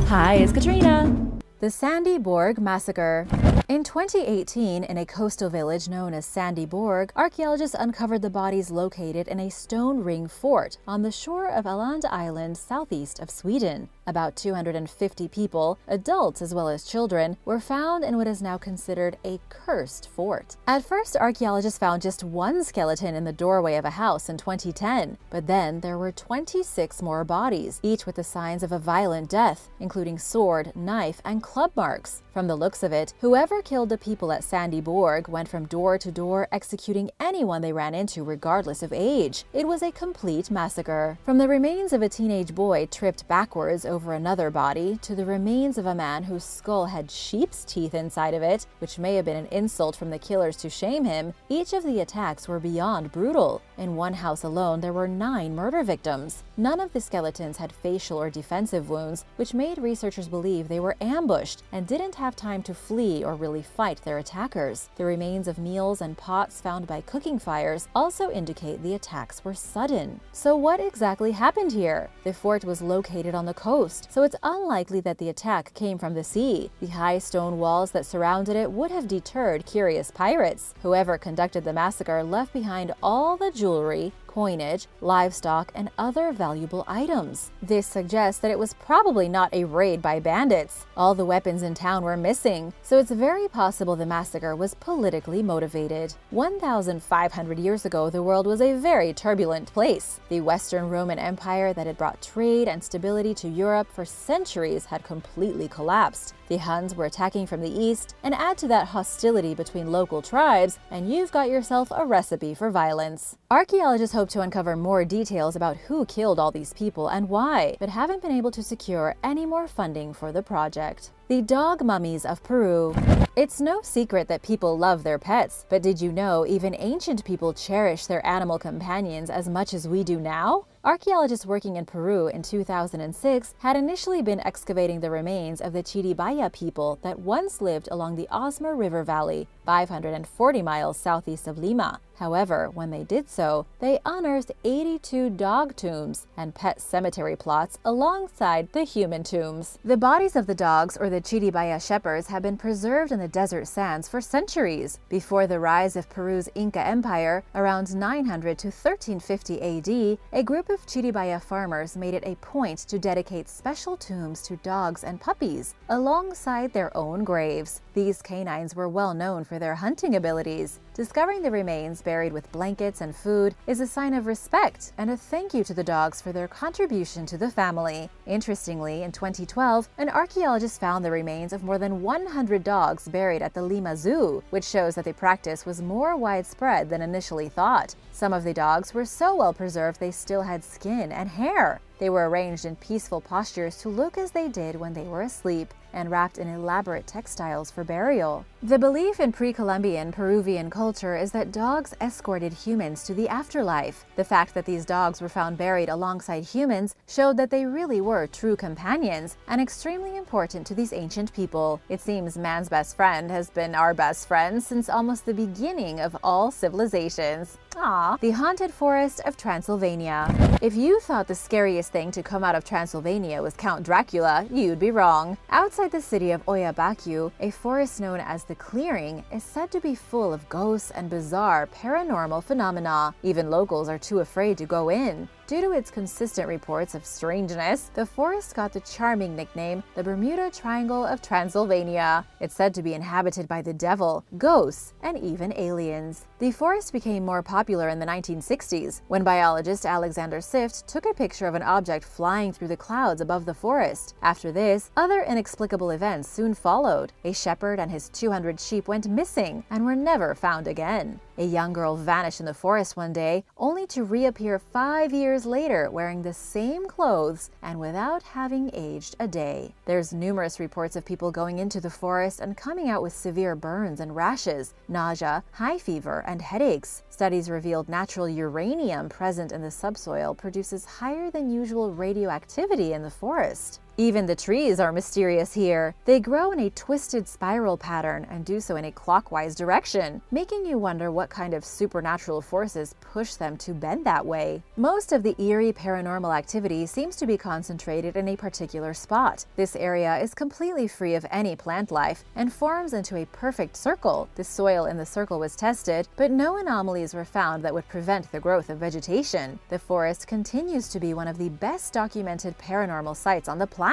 Hi, it's Katrina. The Sandy Borg massacre. In 2018, in a coastal village known as Sandy Borg, archaeologists uncovered the bodies located in a stone ring fort on the shore of Åland Island southeast of Sweden. About 250 people, adults as well as children, were found in what is now considered a cursed fort. At first, archaeologists found just one skeleton in the doorway of a house in 2010, but then there were 26 more bodies, each with the signs of a violent death, including sword, knife, and club marks. From the looks of it, whoever killed the people at Sandy Borg went from door to door, executing anyone they ran into regardless of age. It was a complete massacre. From the remains of a teenage boy tripped backwards over another body, to the remains of a man whose skull had sheep's teeth inside of it, which may have been an insult from the killers to shame him, each of the attacks were beyond brutal. In one house alone, there were 9 murder victims. None of the skeletons had facial or defensive wounds, which made researchers believe they were ambushed and didn't have time to flee or really fight their attackers. The remains of meals and pots found by cooking fires also indicate the attacks were sudden. So what exactly happened here? The fort was located on the coast, so it's unlikely that the attack came from the sea. The high stone walls that surrounded it would have deterred curious pirates. Whoever conducted the massacre left behind all the jewelry, coinage, livestock, and other valuable items. This suggests that it was probably not a raid by bandits. All the weapons in town were missing, so it's very possible the massacre was politically motivated. 1,500 years ago, the world was a very turbulent place. The Western Roman Empire that had brought trade and stability to Europe for centuries had completely collapsed. The Huns were attacking from the east, and add to that hostility between local tribes, and you've got yourself a recipe for violence. Archaeologists hope to uncover more details about who killed all these people and why, but haven't been able to secure any more funding for the project. The dog mummies of Peru. It's no secret that people love their pets, but did you know even ancient people cherish their animal companions as much as we do now? Archaeologists working in Peru in 2006 had initially been excavating the remains of the Chiribaya people that once lived along the Osmer River Valley, 540 miles southeast of Lima. However, when they did so, they unearthed 82 dog tombs and pet cemetery plots alongside the human tombs. The bodies of the dogs, or the Chiribaya shepherds, have been preserved in the desert sands for centuries. Before the rise of Peru's Inca Empire, around 900 to 1350 AD, a group of Chiribaya farmers made it a point to dedicate special tombs to dogs and puppies, alongside their own graves. These canines were well known for their hunting abilities. Discovering the remains buried with blankets and food is a sign of respect and a thank you to the dogs for their contribution to the family. Interestingly, in 2012, an archaeologist found the remains of more than 100 dogs buried at the Lima Zoo, which shows that the practice was more widespread than initially thought. Some of the dogs were so well preserved they still had skin and hair. They were arranged in peaceful postures to look as they did when they were asleep, and wrapped in elaborate textiles for burial. The belief in pre-Columbian Peruvian culture is that dogs escorted humans to the afterlife. The fact that these dogs were found buried alongside humans showed that they really were true companions and extremely important to these ancient people. It seems man's best friend has been our best friend since almost the beginning of all civilizations. Aww. The haunted forest of Transylvania. If you thought the scariest thing to come out of Transylvania was Count Dracula, you'd be wrong. Outside the city of Oyabaku, a forest known as the Clearing is said to be full of ghosts and bizarre paranormal phenomena. Even locals are too afraid to go in. Due to its consistent reports of strangeness, the forest got the charming nickname the Bermuda Triangle of Transylvania. It's said to be inhabited by the devil, ghosts, and even aliens. The forest became more popular in the 1960s, when biologist Alexander Sift took a picture of an object flying through the clouds above the forest. After this, other inexplicable events soon followed. A shepherd and his 200 sheep went missing and were never found again. A young girl vanished in the forest one day, only to reappear 5 years later wearing the same clothes and without having aged a day. There's numerous reports of people going into the forest and coming out with severe burns and rashes, nausea, high fever, and headaches. Studies revealed natural uranium present in the subsoil produces higher than usual radioactivity in the forest. Even the trees are mysterious here. They grow in a twisted spiral pattern and do so in a clockwise direction, making you wonder what kind of supernatural forces push them to bend that way. Most of the eerie paranormal activity seems to be concentrated in a particular spot. This area is completely free of any plant life and forms into a perfect circle. The soil in the circle was tested, but no anomalies were found that would prevent the growth of vegetation. The forest continues to be one of the best documented paranormal sites on the planet,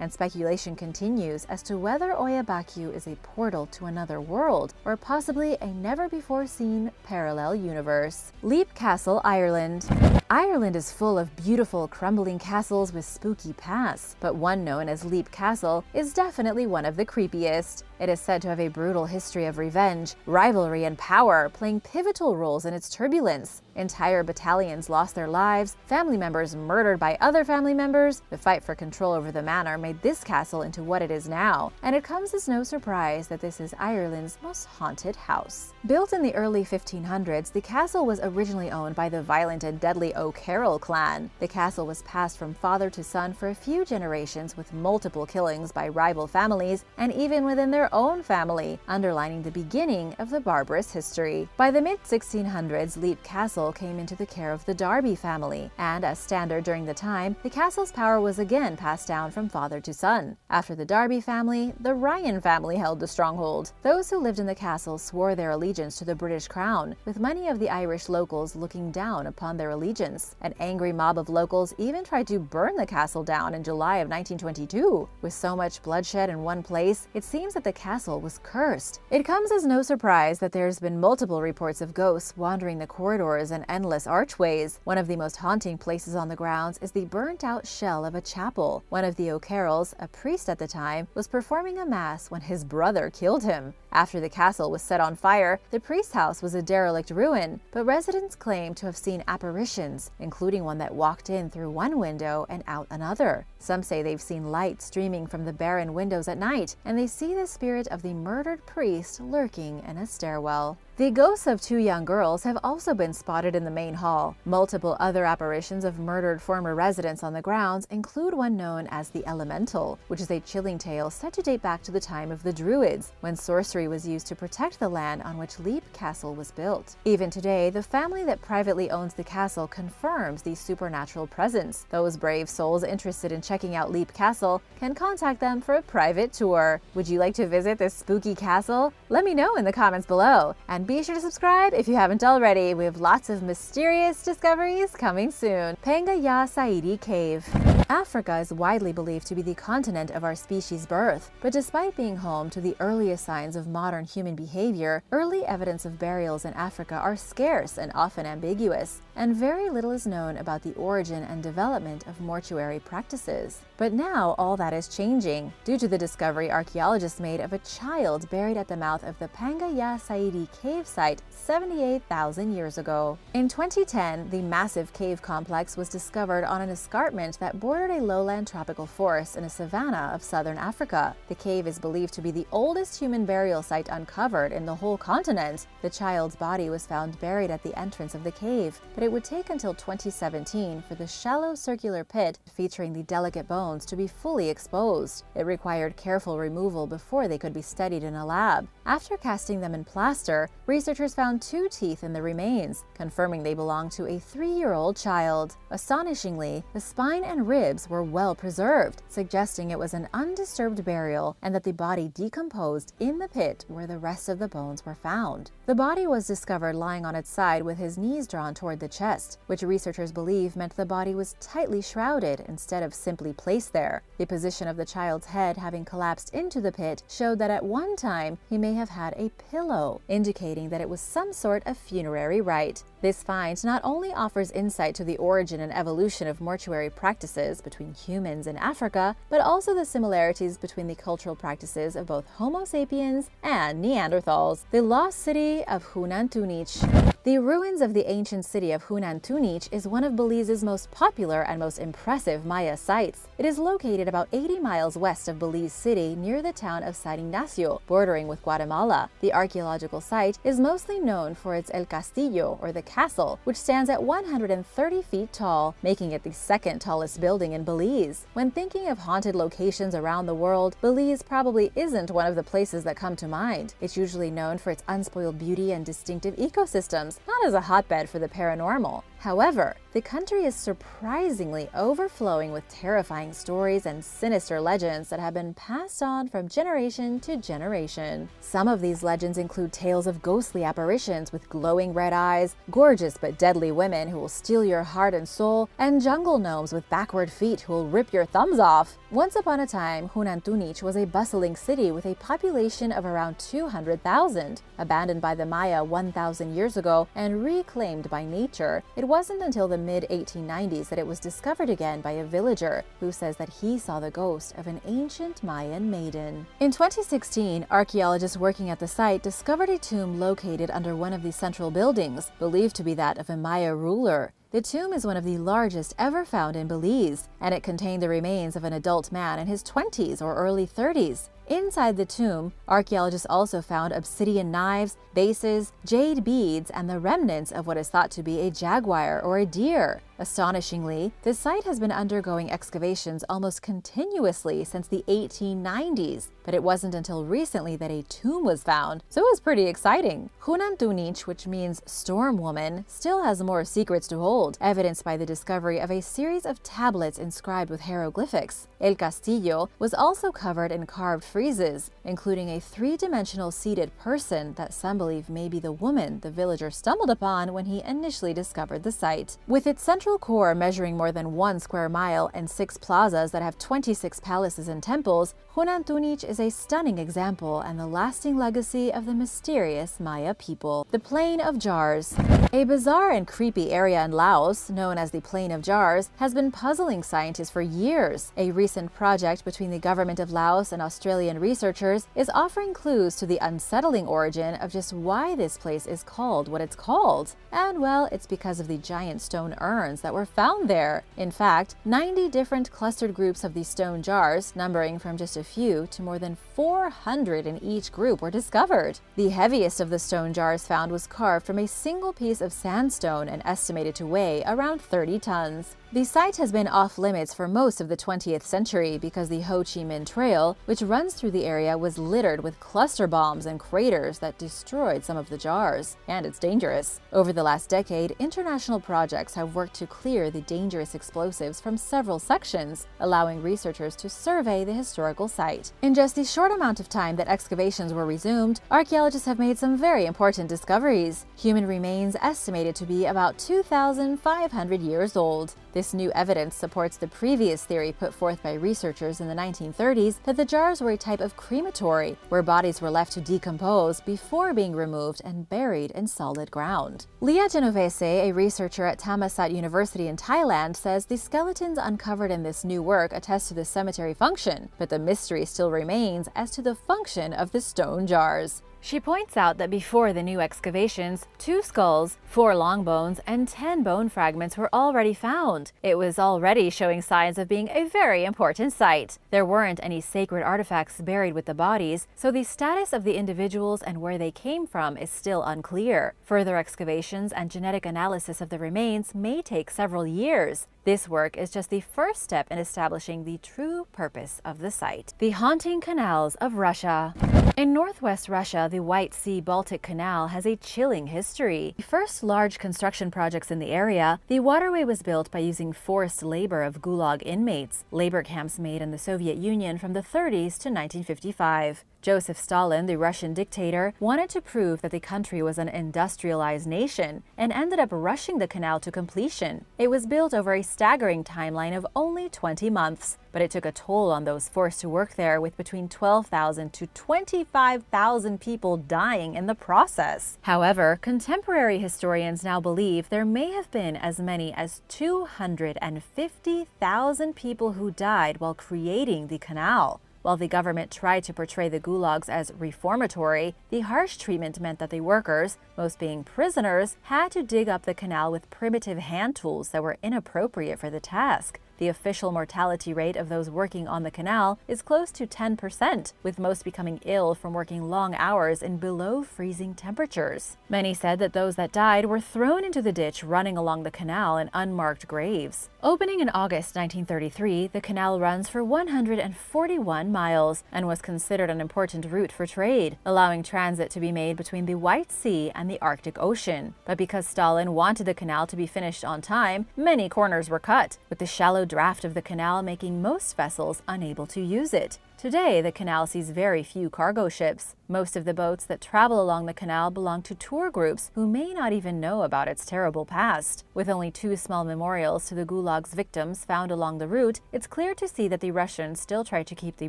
and speculation continues as to whether Oyabaku is a portal to another world or possibly a never-before-seen parallel universe. Leap Castle, Ireland. Ireland is full of beautiful, crumbling castles with spooky pasts, but one known as Leap Castle is definitely one of the creepiest. It is said to have a brutal history of revenge, rivalry, and power, playing pivotal roles in its turbulence. Entire battalions lost their lives, family members murdered by other family members. The fight for control over the manor made this castle into what it is now, and it comes as no surprise that this is Ireland's most haunted house. Built in the early 1500s, the castle was originally owned by the violent and deadly O'Carroll clan. The castle was passed from father to son for a few generations, with multiple killings by rival families and even within their own family, underlining the beginning of the barbarous history. By the mid-1600s, Leap Castle came into the care of the Darby family, and as standard during the time, the castle's power was again passed down from father to son. After the Darby family, the Ryan family held the stronghold. Those who lived in the castle swore their allegiance to the British crown, with many of the Irish locals looking down upon their allegiance. An angry mob of locals even tried to burn the castle down in July of 1922. With so much bloodshed in one place, it seems that the castle was cursed. It comes as no surprise that there's been multiple reports of ghosts wandering the corridors and endless archways. One of the most haunting places on the grounds is the burnt-out shell of a chapel. One of the O'Carrolls, a priest at the time, was performing a mass when his brother killed him. After the castle was set on fire, the priest's house was a derelict ruin, but residents claim to have seen apparitions, including one that walked in through one window and out another. Some say they've seen light streaming from the barren windows at night, and they see the spirit of the murdered priest lurking in a stairwell. The ghosts of two young girls have also been spotted in the main hall. Multiple other apparitions of murdered former residents on the grounds include one known as the Elemental, which is a chilling tale said to date back to the time of the Druids, when sorcery was used to protect the land on which Leap Castle was built. Even today, the family that privately owns the castle confirms the supernatural presence. Those brave souls interested in checking out Leap Castle can contact them for a private tour. Would you like to visit this spooky castle? Let me know in the comments below, and be sure to subscribe if you haven't already. We have lots of mysterious discoveries coming soon. Panga Ya Saidi Cave. Africa is widely believed to be the continent of our species' birth, but despite being home to the earliest signs of modern human behavior, early evidence of burials in Africa are scarce and often ambiguous, and very little is known about the origin and development of mortuary practices. But now all that is changing, due to the discovery archaeologists made of a child buried at the mouth of the Panga Ya Saidi cave site 78,000 years ago. In 2010, the massive cave complex was discovered on an escarpment that bordered a lowland tropical forest in a savanna of southern Africa. The cave is believed to be the oldest human burial site uncovered in the whole continent. The child's body was found buried at the entrance of the cave, but it would take until 2017 for the shallow circular pit featuring the delicate bones to be fully exposed. It required careful removal before they could be studied in a lab. After casting them in plaster, researchers found 2 teeth in the remains, confirming they belonged to a 3-year-old child. Astonishingly, the spine and ribs were well preserved, suggesting it was an undisturbed burial and that the body decomposed in the pit where the rest of the bones were found. The body was discovered lying on its side with his knees drawn toward the chest, which researchers believe meant the body was tightly shrouded instead of simply placed there. The position of the child's head having collapsed into the pit showed that at one time he may have had a pillow, indicating that it was some sort of funerary rite. This find not only offers insight to the origin and evolution of mortuary practices between humans and Africa, but also the similarities between the cultural practices of both Homo sapiens and Neanderthals. The lost city of Xunantunich. The ruins of the ancient city of Xunantunich is one of Belize's most popular and most impressive Maya sites. It is located about 80 miles west of Belize City near the town of San Ignacio, bordering with Guatemala. The archaeological site is mostly known for its El Castillo, or the castle, which stands at 130 feet tall, making it the second tallest building in Belize. When thinking of haunted locations around the world, Belize probably isn't one of the places that come to mind. It's usually known for its unspoiled beauty and distinctive ecosystems, not as a hotbed for the paranormal. However, the country is surprisingly overflowing with terrifying stories and sinister legends that have been passed on from generation to generation. Some of these legends include tales of ghostly apparitions with glowing red eyes, gorgeous but deadly women who will steal your heart and soul, and jungle gnomes with backward feet who will rip your thumbs off. Once upon a time, Xunantunich was a bustling city with a population of around 200,000. Abandoned by the Maya 1,000 years ago and reclaimed by nature, it wasn't until the mid-1890s that it was discovered again by a villager who says that he saw the ghost of an ancient Mayan maiden. In 2016, archaeologists working at the site discovered a tomb located under one of the central buildings, believed to be that of a Maya ruler. The tomb is one of the largest ever found in Belize, and it contained the remains of an adult man in his 20s or early 30s. Inside the tomb, archaeologists also found obsidian knives, bases, jade beads, and the remnants of what is thought to be a jaguar or a deer. Astonishingly, the site has been undergoing excavations almost continuously since the 1890s, but it wasn't until recently that a tomb was found, so it was pretty exciting. Xunantunich, which means storm woman, still has more secrets to hold, evidenced by the discovery of a series of tablets inscribed with hieroglyphics. El Castillo was also covered in carved friezes, including a three-dimensional seated person that some believe may be the woman the villager stumbled upon when he initially discovered the site. With its central core measuring more than 1 square mile and 6 plazas that have 26 palaces and temples, Xunantunich is a stunning example and the lasting legacy of the mysterious Maya people. The Plain of Jars. A bizarre and creepy area in Laos, known as the Plain of Jars, has been puzzling scientists for years. A recent project between the government of Laos and Australian researchers is offering clues to the unsettling origin of just why this place is called what it's called. And well, it's because of the giant stone urns that were found there. In fact, 90 different clustered groups of these stone jars, numbering from just a few to more than 400 in each group, were discovered. The heaviest of the stone jars found was carved from a single piece of sandstone and estimated to weigh around 30 tons. The site has been off-limits for most of the 20th century because the Ho Chi Minh Trail, which runs through the area, was littered with cluster bombs and craters that destroyed some of the jars, and it's dangerous. Over the last decade, international projects have worked to clear the dangerous explosives from several sections, allowing researchers to survey the historical site. In just the short amount of time that excavations were resumed, archaeologists have made some very important discoveries. Human remains estimated to be about 2,500 years old. This new evidence supports the previous theory put forth by researchers in the 1930s that the jars were a type of crematory, where bodies were left to decompose before being removed and buried in solid ground. Leah Genovese, a researcher at Thammasat University in Thailand, says the skeletons uncovered in this new work attest to the cemetery function, but the mystery still remains as to the function of the stone jars. She points out that before the new excavations, 2 skulls, 4 long bones, and 10 bone fragments were already found. It was already showing signs of being a very important site. There weren't any sacred artifacts buried with the bodies, so the status of the individuals and where they came from is still unclear. Further excavations and genetic analysis of the remains may take several years. This work is just the first step in establishing the true purpose of the site. The haunting canals of Russia. In northwest Russia, the White Sea-Baltic Canal has a chilling history. The first large construction projects in the area, the waterway was built by using forced labor of Gulag inmates, labor camps made in the Soviet Union from the 30s to 1955. Joseph Stalin, the Russian dictator, wanted to prove that the country was an industrialized nation and ended up rushing the canal to completion. It was built over a staggering timeline of only 20 months, but it took a toll on those forced to work there, with between 12,000 to 25,000 people dying in the process. However, contemporary historians now believe there may have been as many as 250,000 people who died while creating the canal. While the government tried to portray the gulags as reformatory, the harsh treatment meant that the workers, most being prisoners, had to dig up the canal with primitive hand tools that were inappropriate for the task. The official mortality rate of those working on the canal is close to 10%, with most becoming ill from working long hours in below freezing temperatures. Many said that those that died were thrown into the ditch running along the canal in unmarked graves. Opening in August 1933, the canal runs for 141 miles and was considered an important route for trade, allowing transit to be made between the White Sea and the Arctic Ocean. But because Stalin wanted the canal to be finished on time, many corners were cut, with the shallow draft of the canal making most vessels unable to use it. Today, the canal sees very few cargo ships. Most of the boats that travel along the canal belong to tour groups who may not even know about its terrible past. With only 2 small memorials to the Gulag's victims found along the route, it's clear to see that the Russians still try to keep the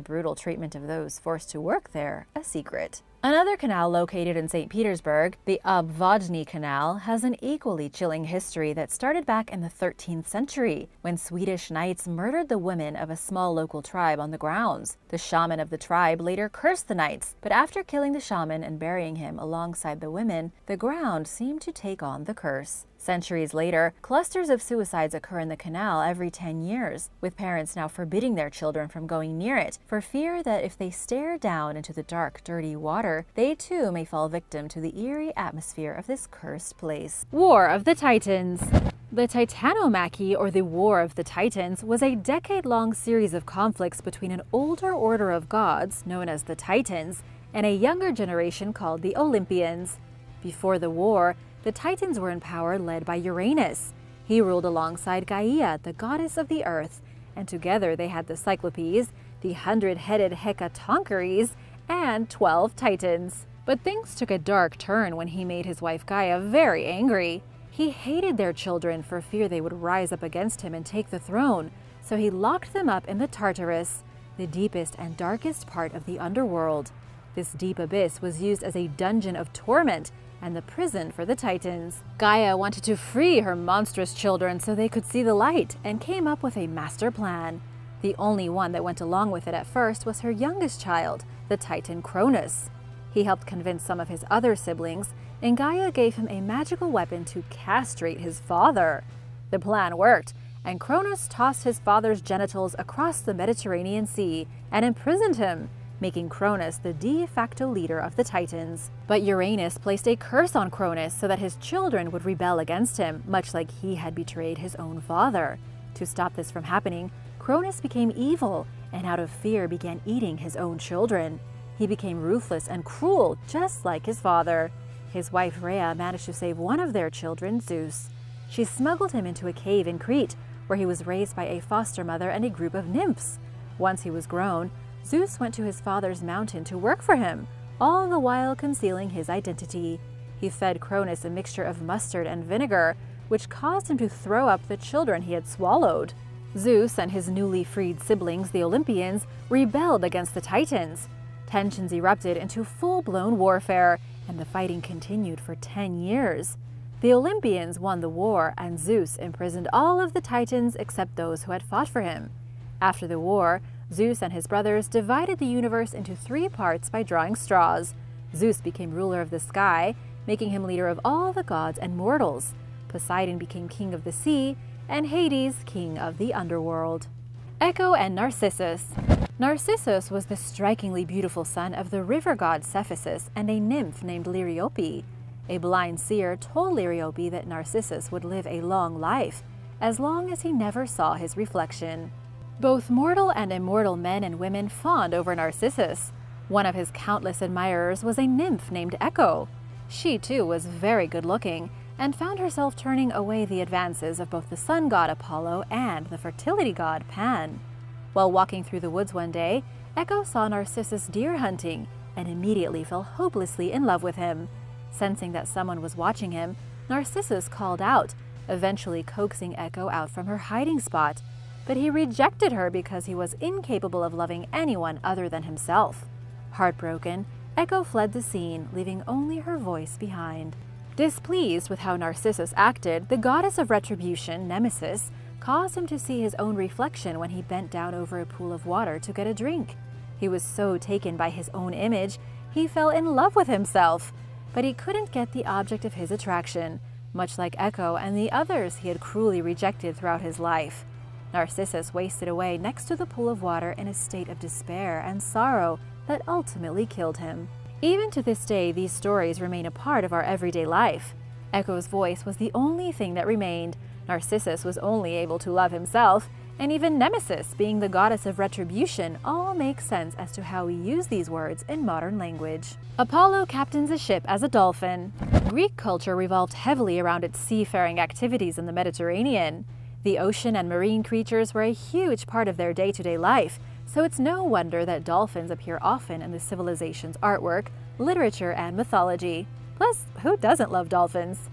brutal treatment of those forced to work there a secret. Another canal located in St. Petersburg, the Obvodny Canal, has an equally chilling history that started back in the 13th century, when Swedish knights murdered the women of a small local tribe on the grounds. The shaman of the tribe later cursed the knights, but after killing the shaman and burying him alongside the women, the ground seemed to take on the curse. Centuries later, clusters of suicides occur in the canal every 10 years, with parents now forbidding their children from going near it for fear that if they stare down into the dark, dirty water, they too may fall victim to the eerie atmosphere of this cursed place. War of the Titans. The Titanomachy, or the War of the Titans, was a decade-long series of conflicts between an older order of gods, known as the Titans, and a younger generation called the Olympians. Before the war, the Titans were in power led by Uranus. He ruled alongside Gaia, the goddess of the earth, and together they had the Cyclopes, the 100-headed Hecatoncheires, and 12 Titans. But things took a dark turn when he made his wife Gaia very angry. He hated their children for fear they would rise up against him and take the throne, so he locked them up in the Tartarus, the deepest and darkest part of the underworld. This deep abyss was used as a dungeon of torment and the prison for the Titans. Gaia wanted to free her monstrous children so they could see the light, and came up with a master plan. The only one that went along with it at first was her youngest child, the Titan Cronus. He helped convince some of his other siblings, and Gaia gave him a magical weapon to castrate his father. The plan worked, and Cronus tossed his father's genitals across the Mediterranean Sea and imprisoned him, making Cronus the de facto leader of the Titans. But Uranus placed a curse on Cronus so that his children would rebel against him, much like he had betrayed his own father. To stop this from happening, Cronus became evil and out of fear began eating his own children. He became ruthless and cruel, just like his father. His wife Rhea managed to save one of their children, Zeus. She smuggled him into a cave in Crete, where he was raised by a foster mother and a group of nymphs. Once he was grown, Zeus went to his father's mountain to work for him, all the while concealing his identity. He fed Cronus a mixture of mustard and vinegar, which caused him to throw up the children he had swallowed. Zeus and his newly freed siblings, the Olympians, rebelled against the Titans. Tensions erupted into full-blown warfare, and the fighting continued for 10 years. The Olympians won the war, and Zeus imprisoned all of the Titans except those who had fought for him. After the war, Zeus and his brothers divided the universe into 3 parts by drawing straws. Zeus became ruler of the sky, making him leader of all the gods and mortals. Poseidon became king of the sea, and Hades king of the underworld. Echo and Narcissus. Narcissus was the strikingly beautiful son of the river god Cephissus and a nymph named Liriope. A blind seer told Liriope that Narcissus would live a long life, as long as he never saw his reflection. Both mortal and immortal men and women fawned over Narcissus. One of his countless admirers was a nymph named Echo. She too was very good-looking and found herself turning away the advances of both the sun god Apollo and the fertility god Pan. While walking through the woods one day, Echo saw Narcissus deer hunting and immediately fell hopelessly in love with him. Sensing that someone was watching him, Narcissus called out, eventually coaxing Echo out from her hiding spot. But he rejected her because he was incapable of loving anyone other than himself. Heartbroken, Echo fled the scene, leaving only her voice behind. Displeased with how Narcissus acted, the goddess of retribution, Nemesis, caused him to see his own reflection when he bent down over a pool of water to get a drink. He was so taken by his own image, he fell in love with himself, but he couldn't get the object of his attraction, much like Echo and the others he had cruelly rejected throughout his life. Narcissus wasted away next to the pool of water in a state of despair and sorrow that ultimately killed him. Even to this day, these stories remain a part of our everyday life. Echo's voice was the only thing that remained. Narcissus was only able to love himself, and even Nemesis, being the goddess of retribution, all make sense as to how we use these words in modern language. Apollo captains a ship as a dolphin. Greek culture revolved heavily around its seafaring activities in the Mediterranean. The ocean and marine creatures were a huge part of their day-to-day life, so it's no wonder that dolphins appear often in the civilization's artwork, literature, and mythology. Plus, who doesn't love dolphins?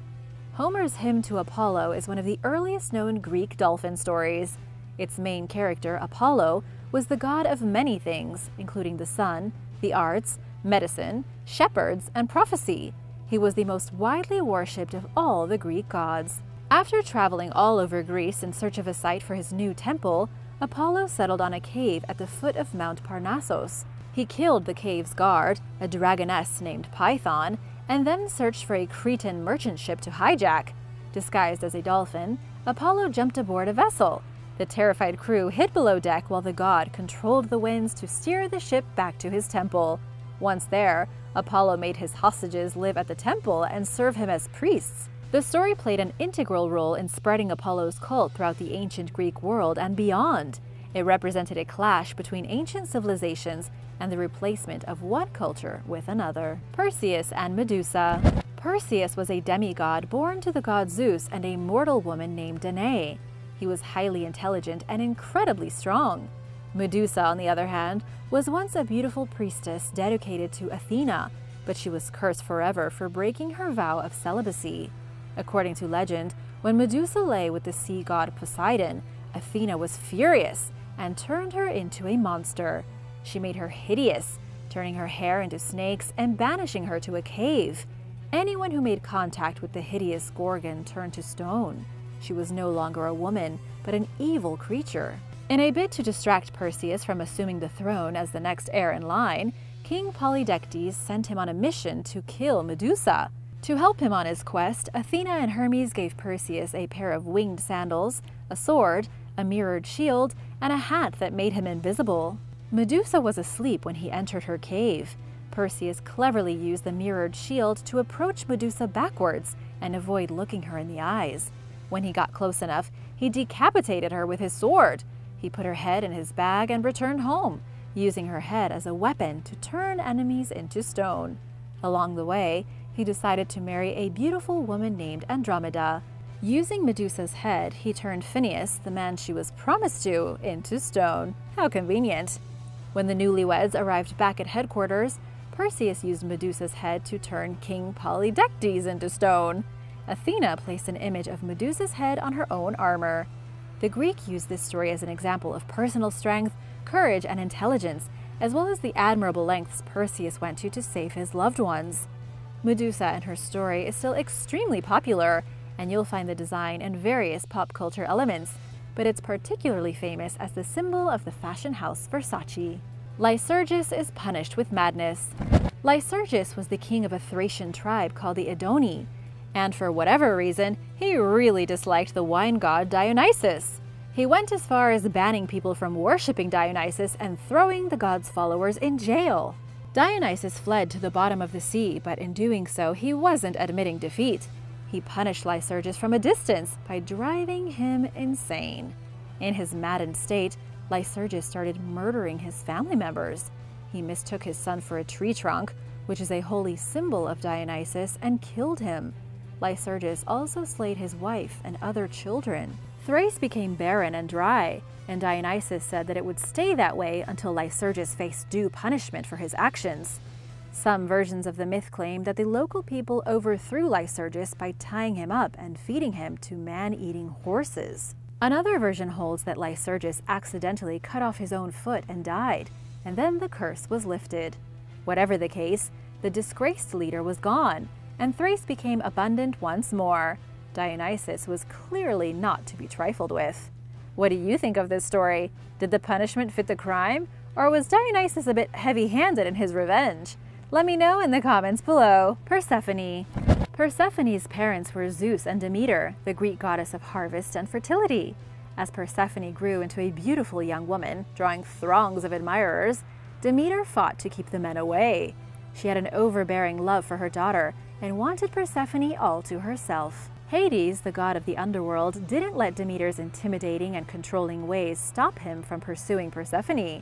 Homer's hymn to Apollo is one of the earliest known Greek dolphin stories. Its main character, Apollo, was the god of many things, including the sun, the arts, medicine, shepherds, and prophecy. He was the most widely worshipped of all the Greek gods. After traveling all over Greece in search of a site for his new temple, Apollo settled on a cave at the foot of Mount Parnassus. He killed the cave's guard, a dragoness named Python, and then searched for a Cretan merchant ship to hijack. Disguised as a dolphin, Apollo jumped aboard a vessel. The terrified crew hid below deck while the god controlled the winds to steer the ship back to his temple. Once there, Apollo made his hostages live at the temple and serve him as priests. The story played an integral role in spreading Apollo's cult throughout the ancient Greek world and beyond. It represented a clash between ancient civilizations and the replacement of one culture with another. Perseus and Medusa. Perseus was a demigod born to the god Zeus and a mortal woman named Danae. He was highly intelligent and incredibly strong. Medusa, on the other hand, was once a beautiful priestess dedicated to Athena, but she was cursed forever for breaking her vow of celibacy. According to legend, when Medusa lay with the sea god Poseidon, Athena was furious and turned her into a monster. She made her hideous, turning her hair into snakes and banishing her to a cave. Anyone who made contact with the hideous Gorgon turned to stone. She was no longer a woman, but an evil creature. In a bid to distract Perseus from assuming the throne as the next heir in line, King Polydectes sent him on a mission to kill Medusa. To help him on his quest, Athena and Hermes gave Perseus a pair of winged sandals, a sword, a mirrored shield, and a hat that made him invisible. Medusa was asleep when he entered her cave. Perseus cleverly used the mirrored shield to approach Medusa backwards and avoid looking her in the eyes. When he got close enough, he decapitated her with his sword. He put her head in his bag and returned home, using her head as a weapon to turn enemies into stone. Along the way, he decided to marry a beautiful woman named Andromeda. Using Medusa's head, he turned Phineus, the man she was promised to, into stone. How convenient. When the newlyweds arrived back at headquarters, Perseus used Medusa's head to turn King Polydectes into stone. Athena placed an image of Medusa's head on her own armor. The Greek used this story as an example of personal strength, courage, and intelligence, as well as the admirable lengths Perseus went to save his loved ones. Medusa and her story is still extremely popular, and you'll find the design in various pop culture elements, but it's particularly famous as the symbol of the fashion house Versace. Lycurgus is punished with madness. Lycurgus was the king of a Thracian tribe called the Edoni, and for whatever reason, he really disliked the wine god Dionysus. He went as far as banning people from worshipping Dionysus and throwing the god's followers in jail. Dionysus fled to the bottom of the sea, but in doing so, he wasn't admitting defeat. He punished Lycurgus from a distance by driving him insane. In his maddened state, Lycurgus started murdering his family members. He mistook his son for a tree trunk, which is a holy symbol of Dionysus, and killed him. Lycurgus also slayed his wife and other children. Thrace became barren and dry, and Dionysus said that it would stay that way until Lycurgus faced due punishment for his actions. Some versions of the myth claim that the local people overthrew Lycurgus by tying him up and feeding him to man-eating horses. Another version holds that Lycurgus accidentally cut off his own foot and died, and then the curse was lifted. Whatever the case, the disgraced leader was gone, and Thrace became abundant once more. Dionysus was clearly not to be trifled with. What do you think of this story? Did the punishment fit the crime? Or was Dionysus a bit heavy-handed in his revenge? Let me know in the comments below. Persephone. Persephone's parents were Zeus and Demeter, the Greek goddess of harvest and fertility. As Persephone grew into a beautiful young woman, drawing throngs of admirers, Demeter fought to keep the men away. She had an overbearing love for her daughter and wanted Persephone all to herself. Hades, the god of the underworld, didn't let Demeter's intimidating and controlling ways stop him from pursuing Persephone.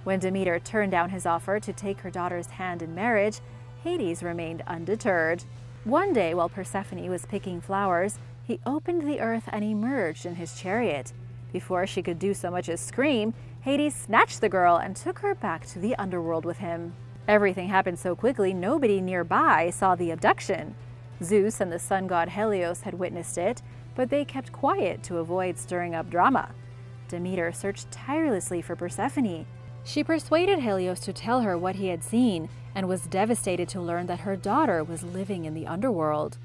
When Demeter turned down his offer to take her daughter's hand in marriage, Hades remained undeterred. One day, while Persephone was picking flowers, he opened the earth and emerged in his chariot. Before she could do so much as scream, Hades snatched the girl and took her back to the underworld with him. Everything happened so quickly nobody nearby saw the abduction. Zeus and the sun god Helios had witnessed it, but they kept quiet to avoid stirring up drama. Demeter searched tirelessly for Persephone. She persuaded Helios to tell her what he had seen, and was devastated to learn that her daughter was living in the underworld.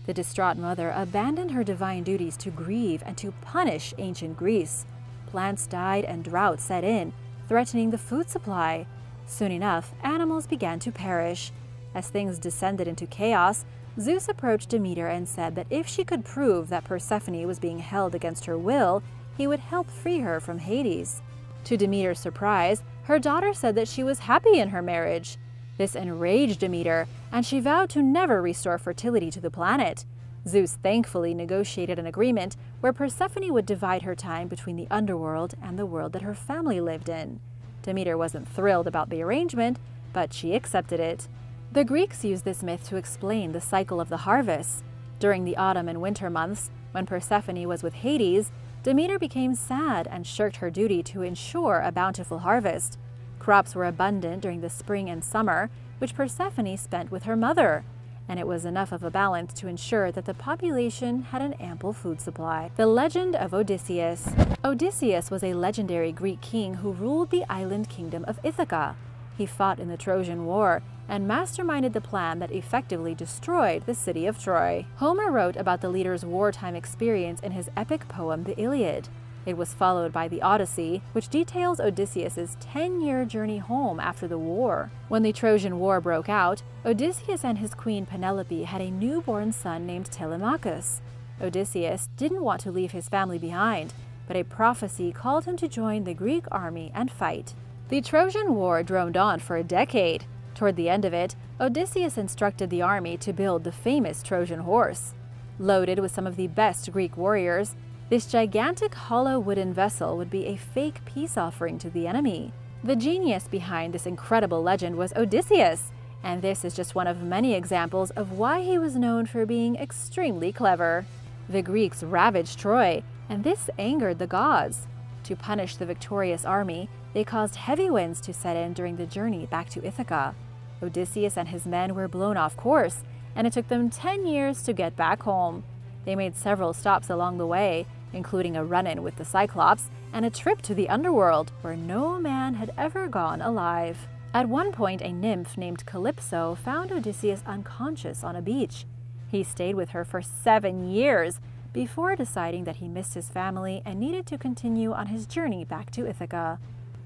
The distraught mother abandoned her divine duties to grieve and to punish ancient Greece. Plants died and drought set in, threatening the food supply. Soon enough, animals began to perish. As things descended into chaos, Zeus approached Demeter and said that if she could prove that Persephone was being held against her will, he would help free her from Hades. To Demeter's surprise, her daughter said that she was happy in her marriage. This enraged Demeter, and she vowed to never restore fertility to the planet. Zeus thankfully negotiated an agreement where Persephone would divide her time between the underworld and the world that her family lived in. Demeter wasn't thrilled about the arrangement, but she accepted it. The Greeks used this myth to explain the cycle of the harvest. During the autumn and winter months, when Persephone was with Hades, Demeter became sad and shirked her duty to ensure a bountiful harvest. Crops were abundant during the spring and summer, which Persephone spent with her mother, and it was enough of a balance to ensure that the population had an ample food supply. The legend of Odysseus. Odysseus was a legendary Greek king who ruled the island kingdom of Ithaca. He fought in the Trojan War and masterminded the plan that effectively destroyed the city of Troy. Homer wrote about the leader's wartime experience in his epic poem, the Iliad. It was followed by the Odyssey, which details Odysseus's 10-year journey home after the war. When the Trojan War broke out, Odysseus and his queen Penelope had a newborn son named Telemachus. Odysseus didn't want to leave his family behind, but a prophecy called him to join the Greek army and fight. The Trojan War droned on for a decade. Toward the end of it, Odysseus instructed the army to build the famous Trojan horse. Loaded with some of the best Greek warriors, this gigantic hollow wooden vessel would be a fake peace offering to the enemy. The genius behind this incredible legend was Odysseus, and this is just one of many examples of why he was known for being extremely clever. The Greeks ravaged Troy, and this angered the gods. To punish the victorious army, they caused heavy winds to set in during the journey back to Ithaca. Odysseus and his men were blown off course, and it took them 10 years to get back home. They made several stops along the way, including a run-in with the Cyclops and a trip to the underworld where no man had ever gone alive. At one point, a nymph named Calypso found Odysseus unconscious on a beach. He stayed with her for 7 years before deciding that he missed his family and needed to continue on his journey back to Ithaca.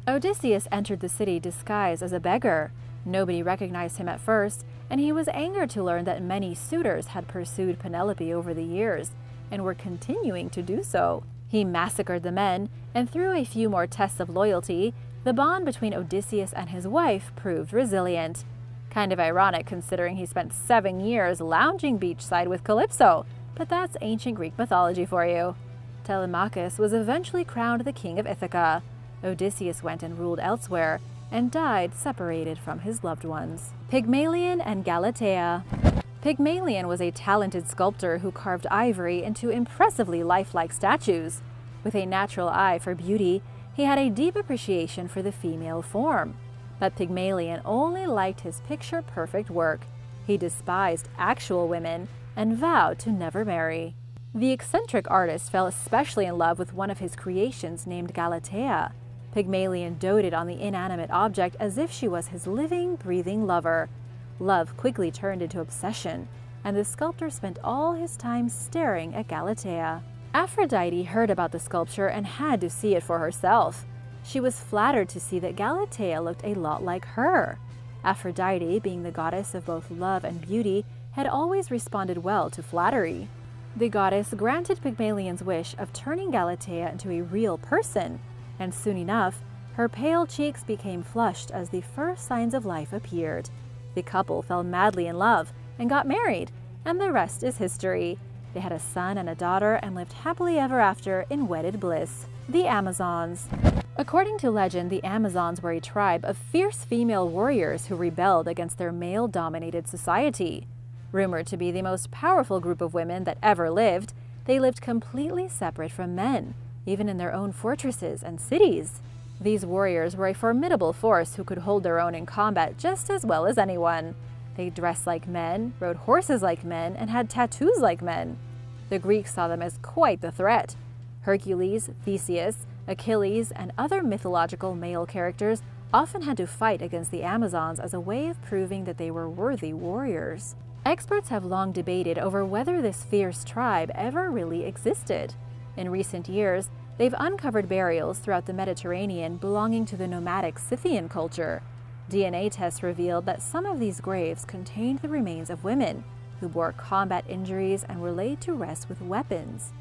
Odysseus entered the city disguised as a beggar. Nobody recognized him at first, and he was angered to learn that many suitors had pursued Penelope over the years and were continuing to do so. He massacred the men, and through a few more tests of loyalty, the bond between Odysseus and his wife proved resilient. Kind of ironic considering he spent 7 years lounging beachside with Calypso, but that's ancient Greek mythology for you. Telemachus was eventually crowned the king of Ithaca. Odysseus went and ruled elsewhere, and died separated from his loved ones. Pygmalion and Galatea. Pygmalion was a talented sculptor who carved ivory into impressively lifelike statues. With a natural eye for beauty, he had a deep appreciation for the female form. But Pygmalion only liked his picture-perfect work. He despised actual women and vowed to never marry. The eccentric artist fell especially in love with one of his creations named Galatea. Pygmalion doted on the inanimate object as if she was his living, breathing lover. Love quickly turned into obsession, and the sculptor spent all his time staring at Galatea. Aphrodite heard about the sculpture and had to see it for herself. She was flattered to see that Galatea looked a lot like her. Aphrodite, being the goddess of both love and beauty, had always responded well to flattery. The goddess granted Pygmalion's wish of turning Galatea into a real person, and soon enough, her pale cheeks became flushed as the first signs of life appeared. The couple fell madly in love and got married, and the rest is history. They had a son and a daughter and lived happily ever after in wedded bliss. The Amazons. According to legend, the Amazons were a tribe of fierce female warriors who rebelled against their male-dominated society. Rumored to be the most powerful group of women that ever lived, they lived completely separate from men, even in their own fortresses and cities. These warriors were a formidable force who could hold their own in combat just as well as anyone. They dressed like men, rode horses like men, and had tattoos like men. The Greeks saw them as quite the threat. Hercules, Theseus, Achilles, and other mythological male characters often had to fight against the Amazons as a way of proving that they were worthy warriors. Experts have long debated over whether this fierce tribe ever really existed. In recent years, they've uncovered burials throughout the Mediterranean belonging to the nomadic Scythian culture. DNA tests revealed that some of these graves contained the remains of women who bore combat injuries and were laid to rest with weapons.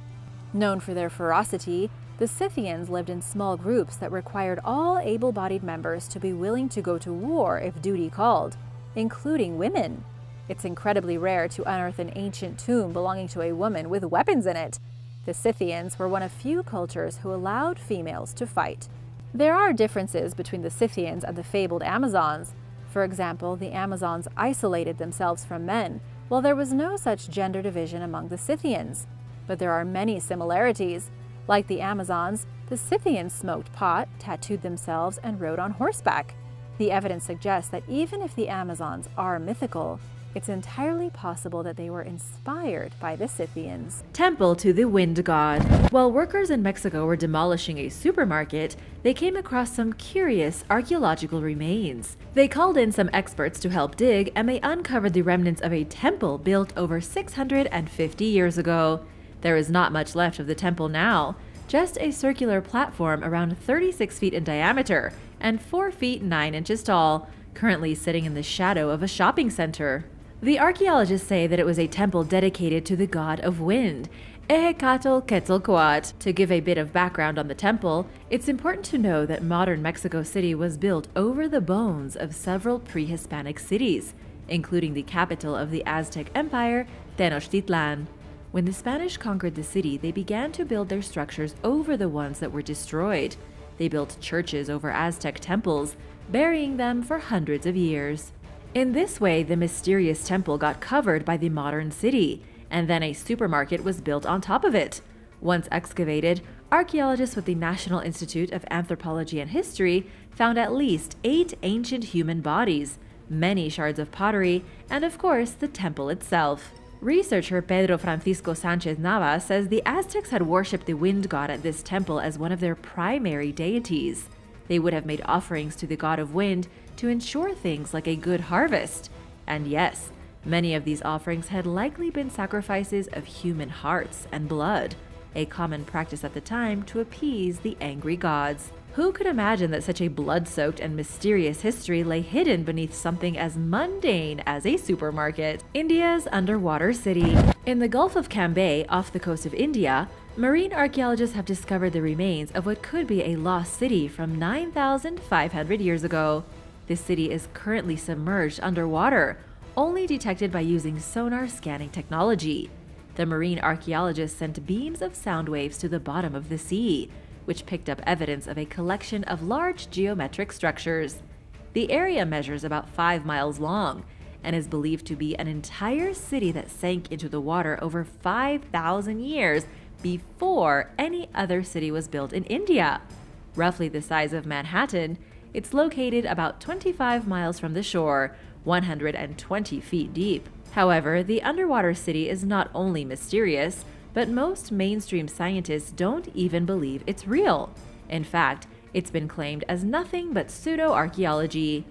Known for their ferocity, the Scythians lived in small groups that required all able-bodied members to be willing to go to war if duty called, including women. It's incredibly rare to unearth an ancient tomb belonging to a woman with weapons in it. The Scythians were one of few cultures who allowed females to fight. There are differences between the Scythians and the fabled Amazons. For example, the Amazons isolated themselves from men, while there was no such gender division among the Scythians. But there are many similarities. Like the Amazons, the Scythians smoked pot, tattooed themselves, and rode on horseback. The evidence suggests that even if the Amazons are mythical, it's entirely possible that they were inspired by the Scythians. Temple to the Wind God. While workers in Mexico were demolishing a supermarket, they came across some curious archaeological remains. They called in some experts to help dig, and they uncovered the remnants of a temple built over 650 years ago. There is not much left of the temple now, just a circular platform around 36 feet in diameter and 4 feet 9 inches tall, currently sitting in the shadow of a shopping center. The archaeologists say that it was a temple dedicated to the god of wind, Ehecatl-Quetzalcoatl. To give a bit of background on the temple, it's important to know that modern Mexico City was built over the bones of several pre-Hispanic cities, including the capital of the Aztec Empire, Tenochtitlan. When the Spanish conquered the city, they began to build their structures over the ones that were destroyed. They built churches over Aztec temples, burying them for hundreds of years. In this way, the mysterious temple got covered by the modern city, and then a supermarket was built on top of it. Once excavated, archaeologists with the National Institute of Anthropology and History found at least 8 ancient human bodies, many shards of pottery, and of course, the temple itself. Researcher Pedro Francisco Sanchez Nava says the Aztecs had worshipped the wind god at this temple as one of their primary deities. They would have made offerings to the god of wind to ensure things like a good harvest. And yes, many of these offerings had likely been sacrifices of human hearts and blood, a common practice at the time to appease the angry gods. Who could imagine that such a blood-soaked and mysterious history lay hidden beneath something as mundane as a supermarket? India's underwater city. In the Gulf of Cambay, off the coast of India, marine archaeologists have discovered the remains of what could be a lost city from 9,500 years ago. This city is currently submerged underwater, only detected by using sonar scanning technology. The marine archaeologists sent beams of sound waves to the bottom of the sea, which picked up evidence of a collection of large geometric structures. The area measures about 5 miles long and is believed to be an entire city that sank into the water over 5,000 years before any other city was built in India. Roughly the size of Manhattan, it's located about 25 miles from the shore, 120 feet deep. However, the underwater city is not only mysterious, but most mainstream scientists don't even believe it's real. In fact, it's been claimed as nothing but pseudo-archaeology.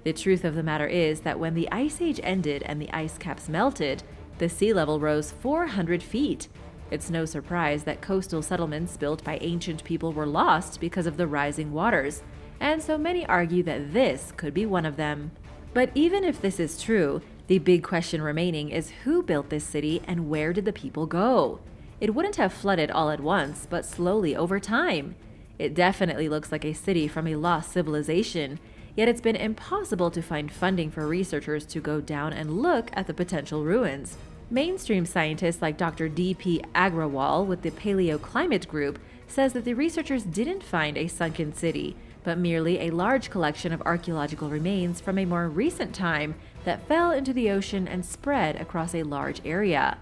The truth of the matter is that when the Ice Age ended and the ice caps melted, the sea level rose 400 feet. It's no surprise that coastal settlements built by ancient people were lost because of the rising waters, and so many argue that this could be one of them. But even if this is true, the big question remaining is who built this city and where did the people go? It wouldn't have flooded all at once, but slowly over time. It definitely looks like a city from a lost civilization, yet it's been impossible to find funding for researchers to go down and look at the potential ruins. Mainstream scientists like Dr. D.P. Agrawal with the Paleoclimate Group says that the researchers didn't find a sunken city, but merely a large collection of archaeological remains from a more recent time that fell into the ocean and spread across a large area.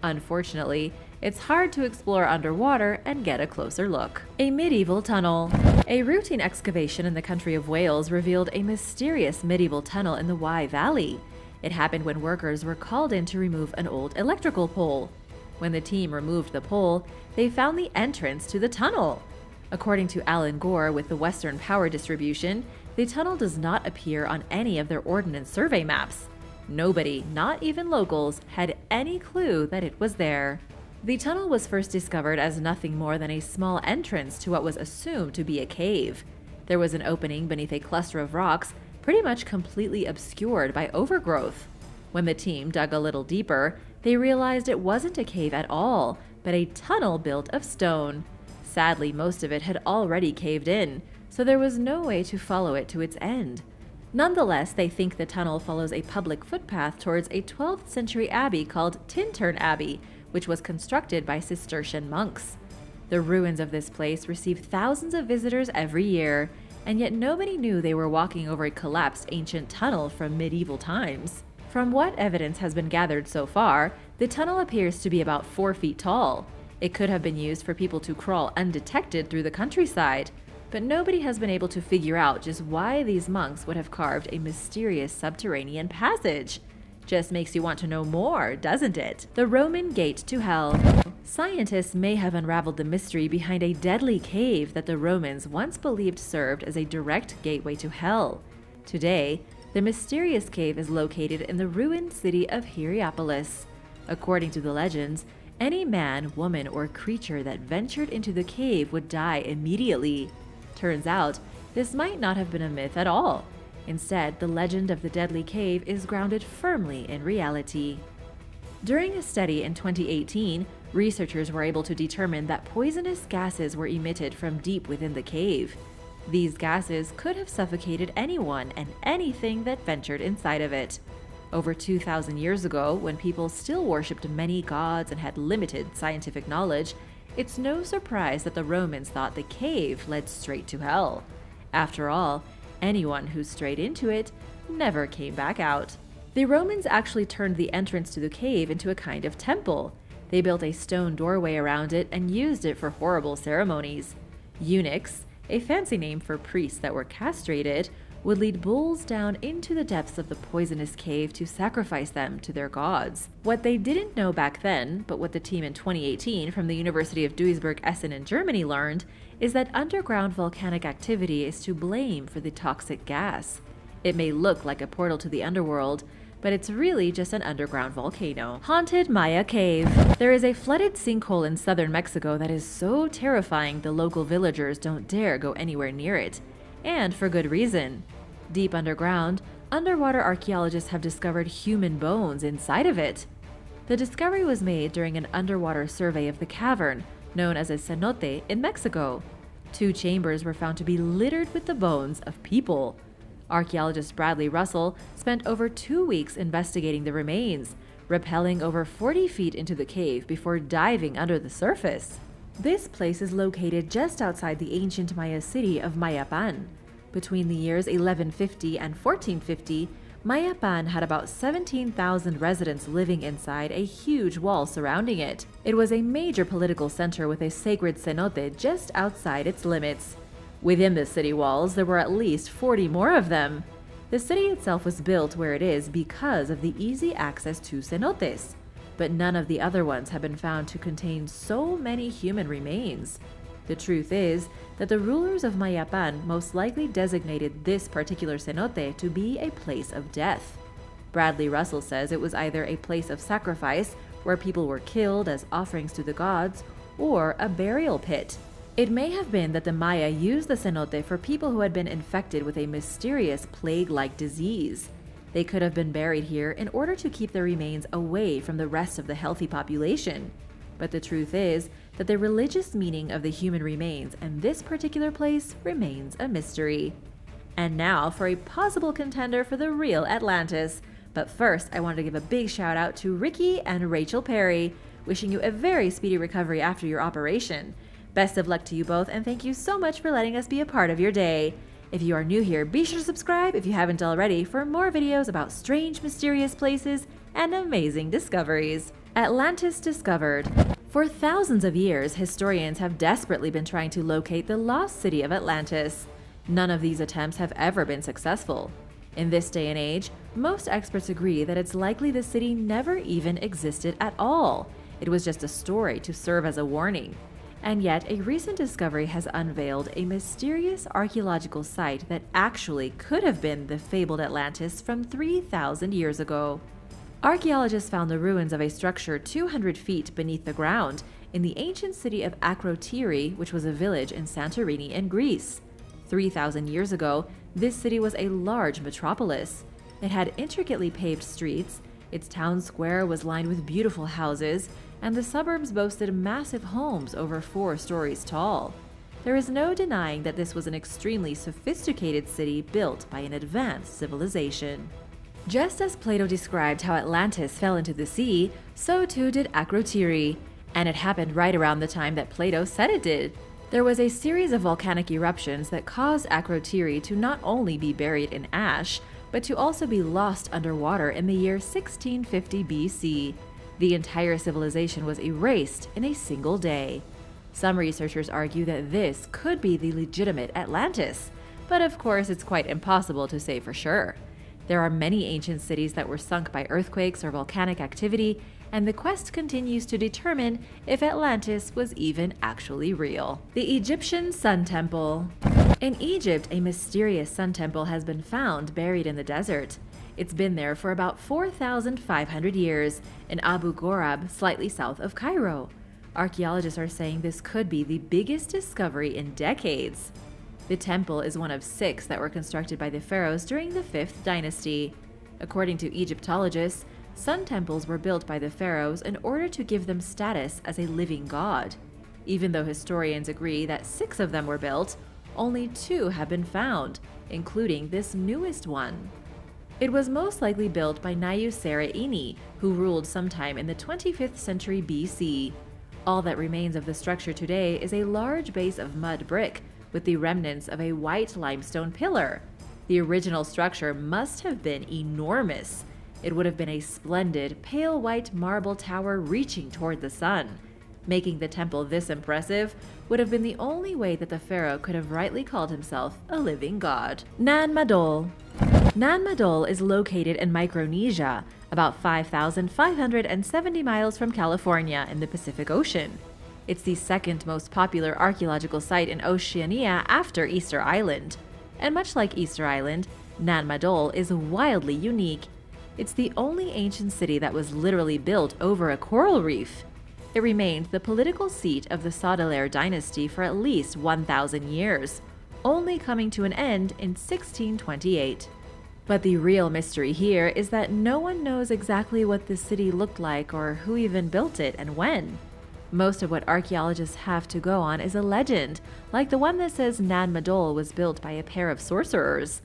Unfortunately, it's hard to explore underwater and get a closer look. A medieval tunnel. A routine excavation in the country of Wales revealed a mysterious medieval tunnel in the Wye Valley. It happened when workers were called in to remove an old electrical pole. When the team removed the pole, they found the entrance to the tunnel. According to Alan Gore with the Western Power Distribution, the tunnel does not appear on any of their Ordnance Survey maps. Nobody, not even locals, had any clue that it was there. The tunnel was first discovered as nothing more than a small entrance to what was assumed to be a cave. There was an opening beneath a cluster of rocks, pretty much completely obscured by overgrowth. When the team dug a little deeper, they realized it wasn't a cave at all, but a tunnel built of stone. Sadly, most of it had already caved in, so there was no way to follow it to its end. Nonetheless, they think the tunnel follows a public footpath towards a 12th century abbey called Tintern Abbey, which was constructed by Cistercian monks. The ruins of this place receive thousands of visitors every year, and yet nobody knew they were walking over a collapsed ancient tunnel from medieval times. From what evidence has been gathered so far, the tunnel appears to be about 4 feet tall. It could have been used for people to crawl undetected through the countryside, but nobody has been able to figure out just why these monks would have carved a mysterious subterranean passage. Just makes you want to know more, doesn't it? The Roman Gate to Hell. Scientists may have unraveled the mystery behind a deadly cave that the Romans once believed served as a direct gateway to hell. Today, the mysterious cave is located in the ruined city of Hierapolis. According to the legends, any man, woman, or creature that ventured into the cave would die immediately. Turns out, this might not have been a myth at all. Instead, the legend of the deadly cave is grounded firmly in reality. During a study in 2018, researchers were able to determine that poisonous gases were emitted from deep within the cave. These gases could have suffocated anyone and anything that ventured inside of it. Over 2,000 years ago, when people still worshipped many gods and had limited scientific knowledge, it's no surprise that the Romans thought the cave led straight to hell. After all, anyone who strayed into it never came back out. The Romans actually turned the entrance to the cave into a kind of temple. They built a stone doorway around it and used it for horrible ceremonies. Eunuchs, a fancy name for priests that were castrated, would lead bulls down into the depths of the poisonous cave to sacrifice them to their gods. What they didn't know back then, but what the team in 2018 from the University of Duisburg-Essen in Germany learned, is that underground volcanic activity is to blame for the toxic gas. It may look like a portal to the underworld, but it's really just an underground volcano. Haunted Maya Cave. There is a flooded sinkhole in southern Mexico that is so terrifying the local villagers don't dare go anywhere near it. And for good reason. Deep underground, underwater archaeologists have discovered human bones inside of it. The discovery was made during an underwater survey of the cavern, known as a cenote in Mexico. 2 chambers were found to be littered with the bones of people. Archaeologist Bradley Russell spent over 2 weeks investigating the remains, rappelling over 40 feet into the cave before diving under the surface. This place is located just outside the ancient Maya city of Mayapan. Between the years 1150 and 1450, Mayapan had about 17,000 residents living inside a huge wall surrounding it. It was a major political center with a sacred cenote just outside its limits. Within the city walls, there were at least 40 more of them. The city itself was built where it is because of the easy access to cenotes, but none of the other ones have been found to contain so many human remains. The truth is that the rulers of Mayapan most likely designated this particular cenote to be a place of death. Bradley Russell says it was either a place of sacrifice where people were killed as offerings to the gods, or a burial pit. It may have been that the Maya used the cenote for people who had been infected with a mysterious plague-like disease. They could have been buried here in order to keep their remains away from the rest of the healthy population. But the truth is that the religious meaning of the human remains in this particular place remains a mystery. And now for a possible contender for the real Atlantis. But first, I want to give a big shout out to Ricky and Rachel Perry, wishing you a very speedy recovery after your operation. Best of luck to you both, and thank you so much for letting us be a part of your day. If you are new here, be sure to subscribe if you haven't already for more videos about strange, mysterious places and amazing discoveries. Atlantis discovered. For thousands of years, historians have desperately been trying to locate the lost city of Atlantis. None of these attempts have ever been successful. In this day and age, most experts agree that it's likely the city never even existed at all. It was just a story to serve as a warning. And yet, a recent discovery has unveiled a mysterious archaeological site that actually could have been the fabled Atlantis from 3,000 years ago. Archaeologists found the ruins of a structure 200 feet beneath the ground in the ancient city of Akrotiri, which was a village in Santorini in Greece. 3,000 years ago, this city was a large metropolis. It had intricately paved streets, its town square was lined with beautiful houses, and the suburbs boasted massive homes over 4 stories tall. There is no denying that this was an extremely sophisticated city built by an advanced civilization. Just as Plato described how Atlantis fell into the sea, so too did Akrotiri, and it happened right around the time that Plato said it did. There was a series of volcanic eruptions that caused Akrotiri to not only be buried in ash, but to also be lost underwater in the year 1650 BC. The entire civilization was erased in a single day. Some researchers argue that this could be the legitimate Atlantis, but of course it's quite impossible to say for sure. There are many ancient cities that were sunk by earthquakes or volcanic activity, and the quest continues to determine if Atlantis was even actually real. The Egyptian Sun Temple. In Egypt, a mysterious sun temple has been found buried in the desert. It's been there for about 4,500 years in Abu Ghorab, slightly south of Cairo. Archaeologists are saying this could be the biggest discovery in decades. The temple is one of 6 that were constructed by the pharaohs during the 5th dynasty. According to Egyptologists, sun temples were built by the pharaohs in order to give them status as a living god. Even though historians agree that 6 of them were built, only 2 have been found, including this newest one. It was most likely built by Nayusera-ini, who ruled sometime in the 25th century BC. All that remains of the structure today is a large base of mud brick with the remnants of a white limestone pillar. The original structure must have been enormous. It would have been a splendid, pale white marble tower reaching toward the sun. Making the temple this impressive would have been the only way that the pharaoh could have rightly called himself a living god. Nan Madol. Nan Madol is located in Micronesia, about 5,570 miles from California in the Pacific Ocean. It's the second most popular archaeological site in Oceania after Easter Island. And much like Easter Island, Nan Madol is wildly unique. It's the only ancient city that was literally built over a coral reef. It remained the political seat of the Baudelaire dynasty for at least 1,000 years, only coming to an end in 1628. But the real mystery here is that no one knows exactly what this city looked like or who even built it and when. Most of what archaeologists have to go on is a legend, like the one that says Nan Madol was built by a pair of sorcerers.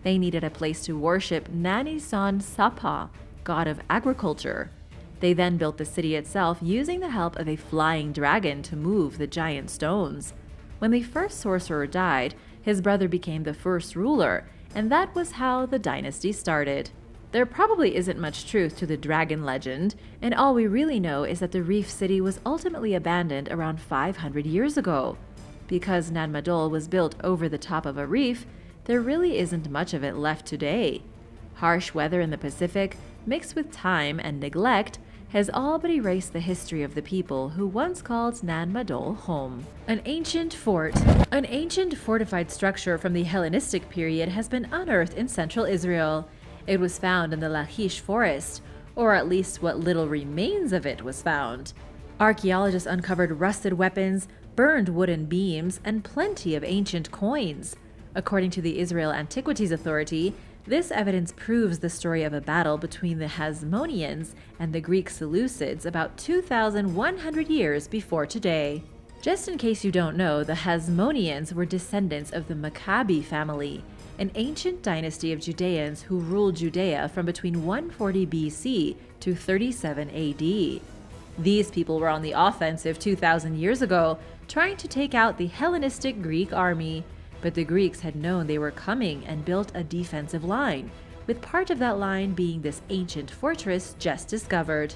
They needed a place to worship Nanisan Sapa, god of agriculture. They then built the city itself using the help of a flying dragon to move the giant stones. When the first sorcerer died, his brother became the first ruler, and that was how the dynasty started. There probably isn't much truth to the dragon legend, and all we really know is that the reef city was ultimately abandoned around 500 years ago. Because Nan Madol was built over the top of a reef, there really isn't much of it left today. Harsh weather in the Pacific, mixed with time and neglect, has all but erased the history of the people who once called Nan Madol home. An ancient fort. An ancient fortified structure from the Hellenistic period has been unearthed in central Israel. It was found in the Lachish forest, or at least what little remains of it was found. Archaeologists uncovered rusted weapons, burned wooden beams, and plenty of ancient coins. According to the Israel Antiquities Authority, this evidence proves the story of a battle between the Hasmoneans and the Greek Seleucids about 2,100 years before today. Just in case you don't know, the Hasmoneans were descendants of the Maccabi family, an ancient dynasty of Judeans who ruled Judea from between 140 BC to 37 AD. These people were on the offensive 2,000 years ago, trying to take out the Hellenistic Greek army. But the Greeks had known they were coming and built a defensive line, with part of that line being this ancient fortress just discovered.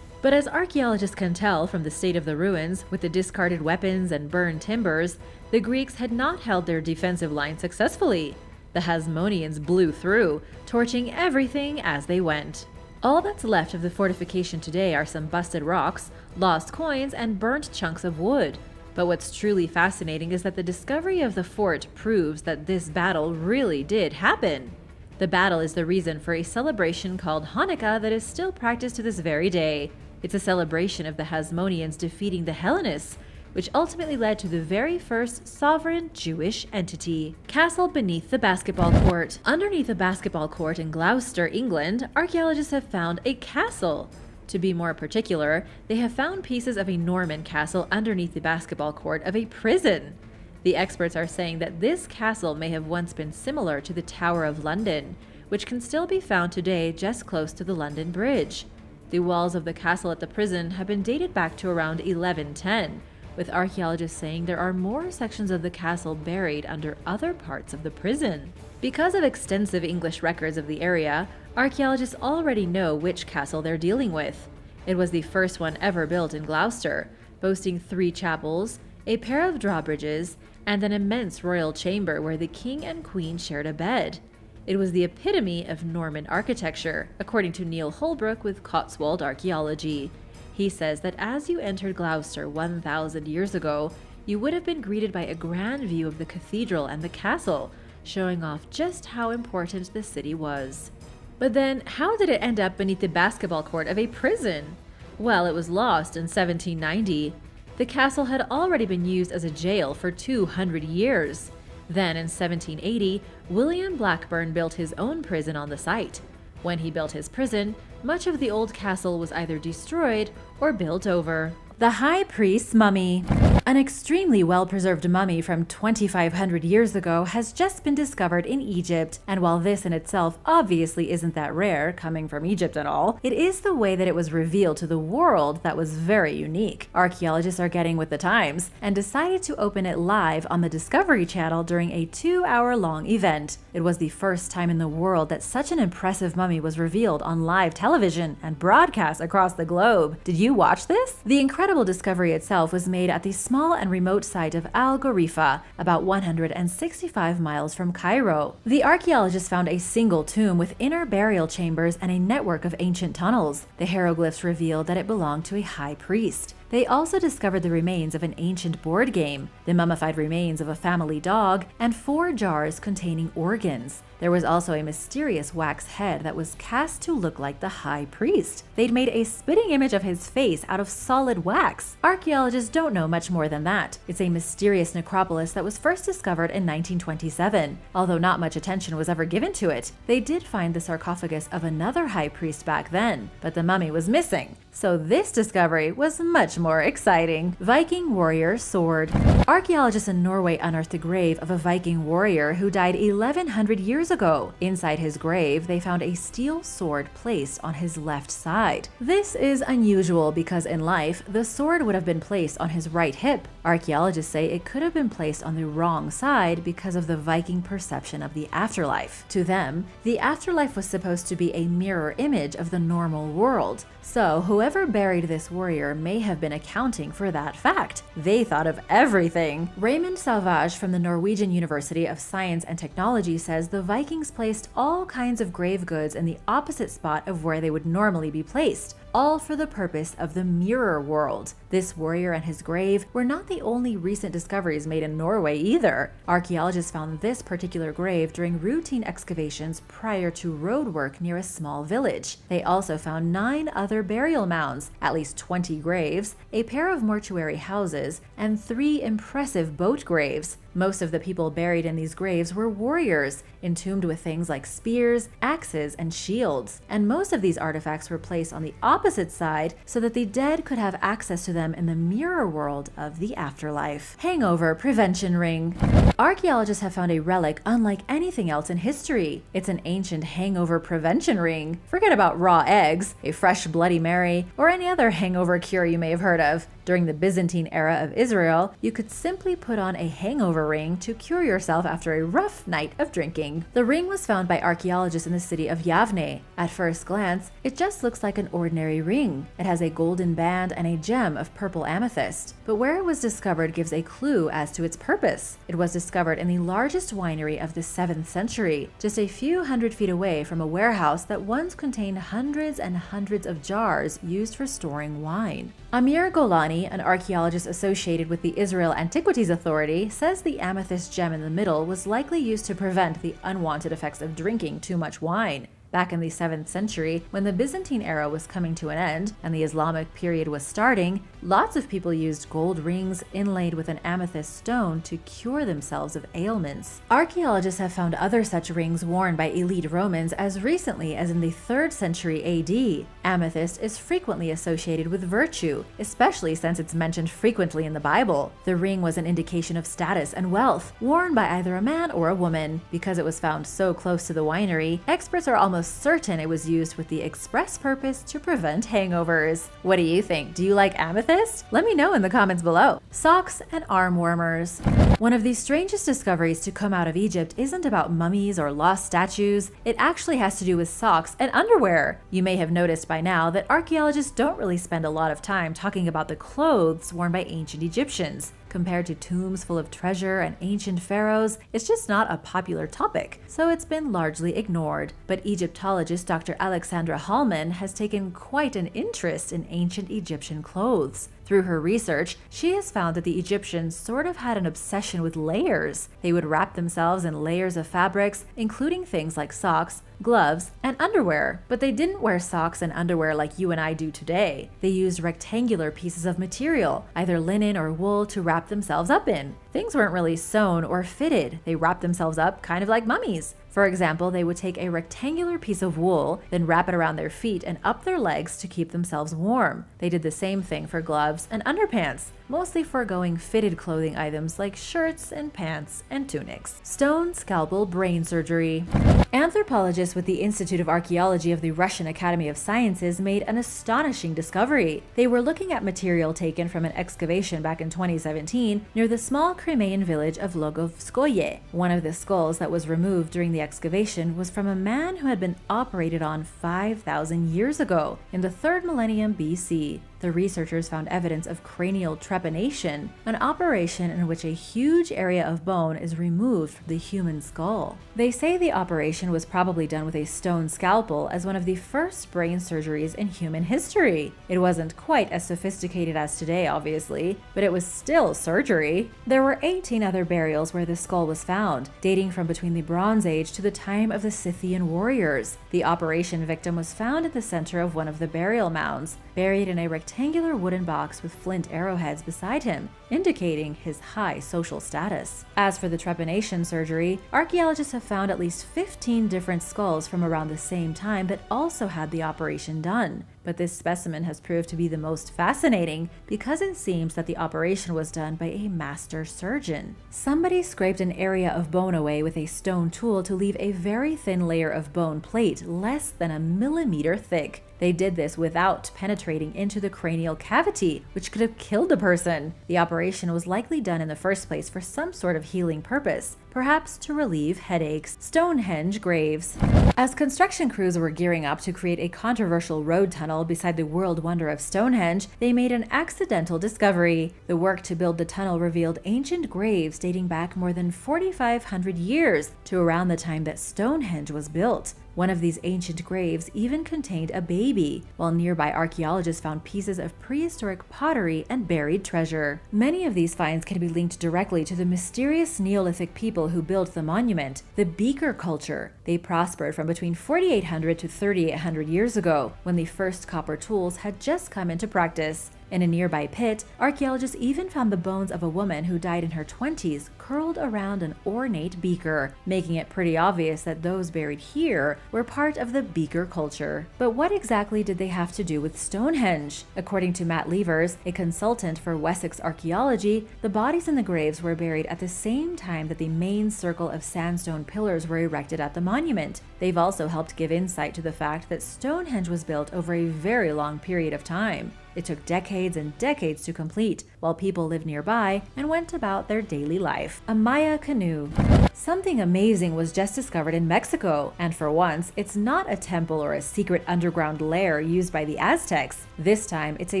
But as archaeologists can tell from the state of the ruins, with the discarded weapons and burned timbers, the Greeks had not held their defensive line successfully. The Hasmoneans blew through, torching everything as they went. All that's left of the fortification today are some busted rocks, lost coins, and burnt chunks of wood. But what's truly fascinating is that the discovery of the fort proves that this battle really did happen. The battle is the reason for a celebration called Hanukkah that is still practiced to this very day. It's a celebration of the Hasmoneans defeating the Hellenists, which ultimately led to the very first sovereign Jewish entity. Castle beneath the basketball court. Underneath a basketball court in Gloucester, England, archaeologists have found a castle. To be more particular, they have found pieces of a Norman castle underneath the basketball court of a prison. The experts are saying that this castle may have once been similar to the Tower of London, which can still be found today just close to the London Bridge. The walls of the castle at the prison have been dated back to around 1110, with archaeologists saying there are more sections of the castle buried under other parts of the prison. Because of extensive English records of the area, archaeologists already know which castle they're dealing with. It was the first one ever built in Gloucester, boasting 3 chapels, a pair of drawbridges, and an immense royal chamber where the king and queen shared a bed. It was the epitome of Norman architecture, according to Neil Holbrook with Cotswold Archaeology. He says that as you entered Gloucester 1,000 years ago, you would have been greeted by a grand view of the cathedral and the castle, showing off just how important the city was. But then, how did it end up beneath the basketball court of a prison? Well, it was lost in 1790. The castle had already been used as a jail for 200 years. Then, in 1780, William Blackburn built his own prison on the site. When he built his prison, much of the old castle was either destroyed or built over. The High Priest's Mummy. An extremely well-preserved mummy from 2,500 years ago has just been discovered in Egypt, and while this in itself obviously isn't that rare, coming from Egypt and all, it is the way that it was revealed to the world that was very unique. Archaeologists are getting with the times, and decided to open it live on the Discovery Channel during a 2-hour-long event. It was the first time in the world that such an impressive mummy was revealed on live television and broadcast across the globe. Did you watch this? The incredible discovery itself was made at the small and remote site of Al Gharifa, about 165 miles from Cairo. The archaeologists found a single tomb with inner burial chambers and a network of ancient tunnels. The hieroglyphs revealed that it belonged to a high priest. They also discovered the remains of an ancient board game, the mummified remains of a family dog, and 4 jars containing organs. There was also a mysterious wax head that was cast to look like the high priest. They'd made a spitting image of his face out of solid wax. Archaeologists don't know much more than that. It's a mysterious necropolis that was first discovered in 1927. Although not much attention was ever given to it, they did find the sarcophagus of another high priest back then, but the mummy was missing. So this discovery was much more exciting. Viking warrior sword. Archaeologists in Norway unearthed the grave of a Viking warrior who died 1,100 years ago. Inside his grave, they found a steel sword placed on his left side. This is unusual because in life, the sword would have been placed on his right hip. Archaeologists say it could have been placed on the wrong side because of the Viking perception of the afterlife. To them, the afterlife was supposed to be a mirror image of the normal world. So whoever buried this warrior may have been accounting for that fact. They thought of everything. Raymond Salvage from the Norwegian University of Science and Technology says the Vikings placed all kinds of grave goods in the opposite spot of where they would normally be placed, all for the purpose of the mirror world. This warrior and his grave were not the the only recent discoveries made in Norway either. Archaeologists found this particular grave during routine excavations prior to road work near a small village. They also found 9 other burial mounds, at least 20 graves, a pair of mortuary houses, and 3 impressive boat graves. Most of the people buried in these graves were warriors, entombed with things like spears, axes, and shields. And most of these artifacts were placed on the opposite side so that the dead could have access to them in the mirror world of the afterlife. Hangover prevention ring. Archaeologists have found a relic unlike anything else in history. It's an ancient hangover prevention ring. Forget about raw eggs, a fresh Bloody Mary, or any other hangover cure you may have heard of. During the Byzantine era of Israel, you could simply put on a hangover ring to cure yourself after a rough night of drinking. The ring was found by archaeologists in the city of Yavne. At first glance, it just looks like an ordinary ring. It has a golden band and a gem of purple amethyst. But where it was discovered gives a clue as to its purpose. It was discovered in the largest winery of the 7th century, just a few hundred feet away from a warehouse that once contained hundreds and hundreds of jars used for storing wine. Amir Golani, an archaeologist associated with the Israel Antiquities Authority, says the amethyst gem in the middle was likely used to prevent the unwanted effects of drinking too much wine. Back in the 7th century, when the Byzantine era was coming to an end and the Islamic period was starting, lots of people used gold rings inlaid with an amethyst stone to cure themselves of ailments. Archaeologists have found other such rings worn by elite Romans as recently as in the 3rd century AD. Amethyst is frequently associated with virtue, especially since it's mentioned frequently in the Bible. The ring was an indication of status and wealth, worn by either a man or a woman. Because it was found so close to the winery, experts are almost certain it was used with the express purpose to prevent hangovers. What do you think? Do you like amethyst? Let me know in the comments below. Socks and arm warmers. One of the strangest discoveries to come out of Egypt isn't about mummies or lost statues. It actually has to do with socks and underwear. You may have noticed by now that archaeologists don't really spend a lot of time talking about the clothes worn by ancient Egyptians. Compared to tombs full of treasure and ancient pharaohs, it's just not a popular topic, so it's been largely ignored. But Egyptologist Dr. Alexandra Hallman has taken quite an interest in ancient Egyptian clothes. Through her research, she has found that the Egyptians sort of had an obsession with layers. They would wrap themselves in layers of fabrics, including things like socks, gloves, and underwear. But they didn't wear socks and underwear like you and I do today. They used rectangular pieces of material, either linen or wool, to wrap themselves up in. Things weren't really sewn or fitted. They wrapped themselves up kind of like mummies. For example, they would take a rectangular piece of wool, then wrap it around their feet and up their legs to keep themselves warm. They did the same thing for gloves and underpants, mostly foregoing fitted clothing items like shirts and pants and tunics. Stone scalpel brain surgery. Anthropologists with the Institute of Archaeology of the Russian Academy of Sciences made an astonishing discovery. They were looking at material taken from an excavation back in 2017 near the small Crimean village of Logovskoye. One of the skulls that was removed during the excavation was from a man who had been operated on 5,000 years ago, in the 3rd millennium BC. The researchers found evidence of cranial trepanation, an operation in which a huge area of bone is removed from the human skull. They say the operation was probably done with a stone scalpel as one of the first brain surgeries in human history. It wasn't quite as sophisticated as today, obviously, but it was still surgery. There were 18 other burials where the skull was found, dating from between the Bronze Age to the time of the Scythian warriors. The operation victim was found at the center of one of the burial mounds, buried in a rectangular wooden box with flint arrowheads beside him, indicating his high social status. As for the trepanation surgery, archaeologists have found at least 15 different skulls from around the same time that also had the operation done. But this specimen has proved to be the most fascinating because it seems that the operation was done by a master surgeon. Somebody scraped an area of bone away with a stone tool to leave a very thin layer of bone plate less than a millimeter thick. They did this without penetrating into the cranial cavity, which could have killed a person. The operation was likely done in the first place for some sort of healing purpose, perhaps to relieve headaches. Stonehenge graves. As construction crews were gearing up to create a controversial road tunnel beside the world wonder of Stonehenge, they made an accidental discovery. The work to build the tunnel revealed ancient graves dating back more than 4,500 years to around the time that Stonehenge was built. One of these ancient graves even contained a baby, while nearby archaeologists found pieces of prehistoric pottery and buried treasure. Many of these finds can be linked directly to the mysterious Neolithic people who built the monument, the beaker culture. They prospered from between 4,800 to 3,800 years ago, when the first copper tools had just come into practice. In a nearby pit, archaeologists even found the bones of a woman who died in her 20s curled around an ornate beaker, making it pretty obvious that those buried here were part of the beaker culture. But what exactly did they have to do with Stonehenge? According to Matt Levers, a consultant for Wessex archaeology, the bodies in the graves were buried at the same time that the main circle of sandstone pillars were erected at the monument. They've also helped give insight to the fact that Stonehenge was built over a very long period of time. It took decades and decades to complete, while people lived nearby and went about their daily life. A Maya canoe. Something amazing was just discovered in Mexico, and for once, it's not a temple or a secret underground lair used by the Aztecs. This time, it's a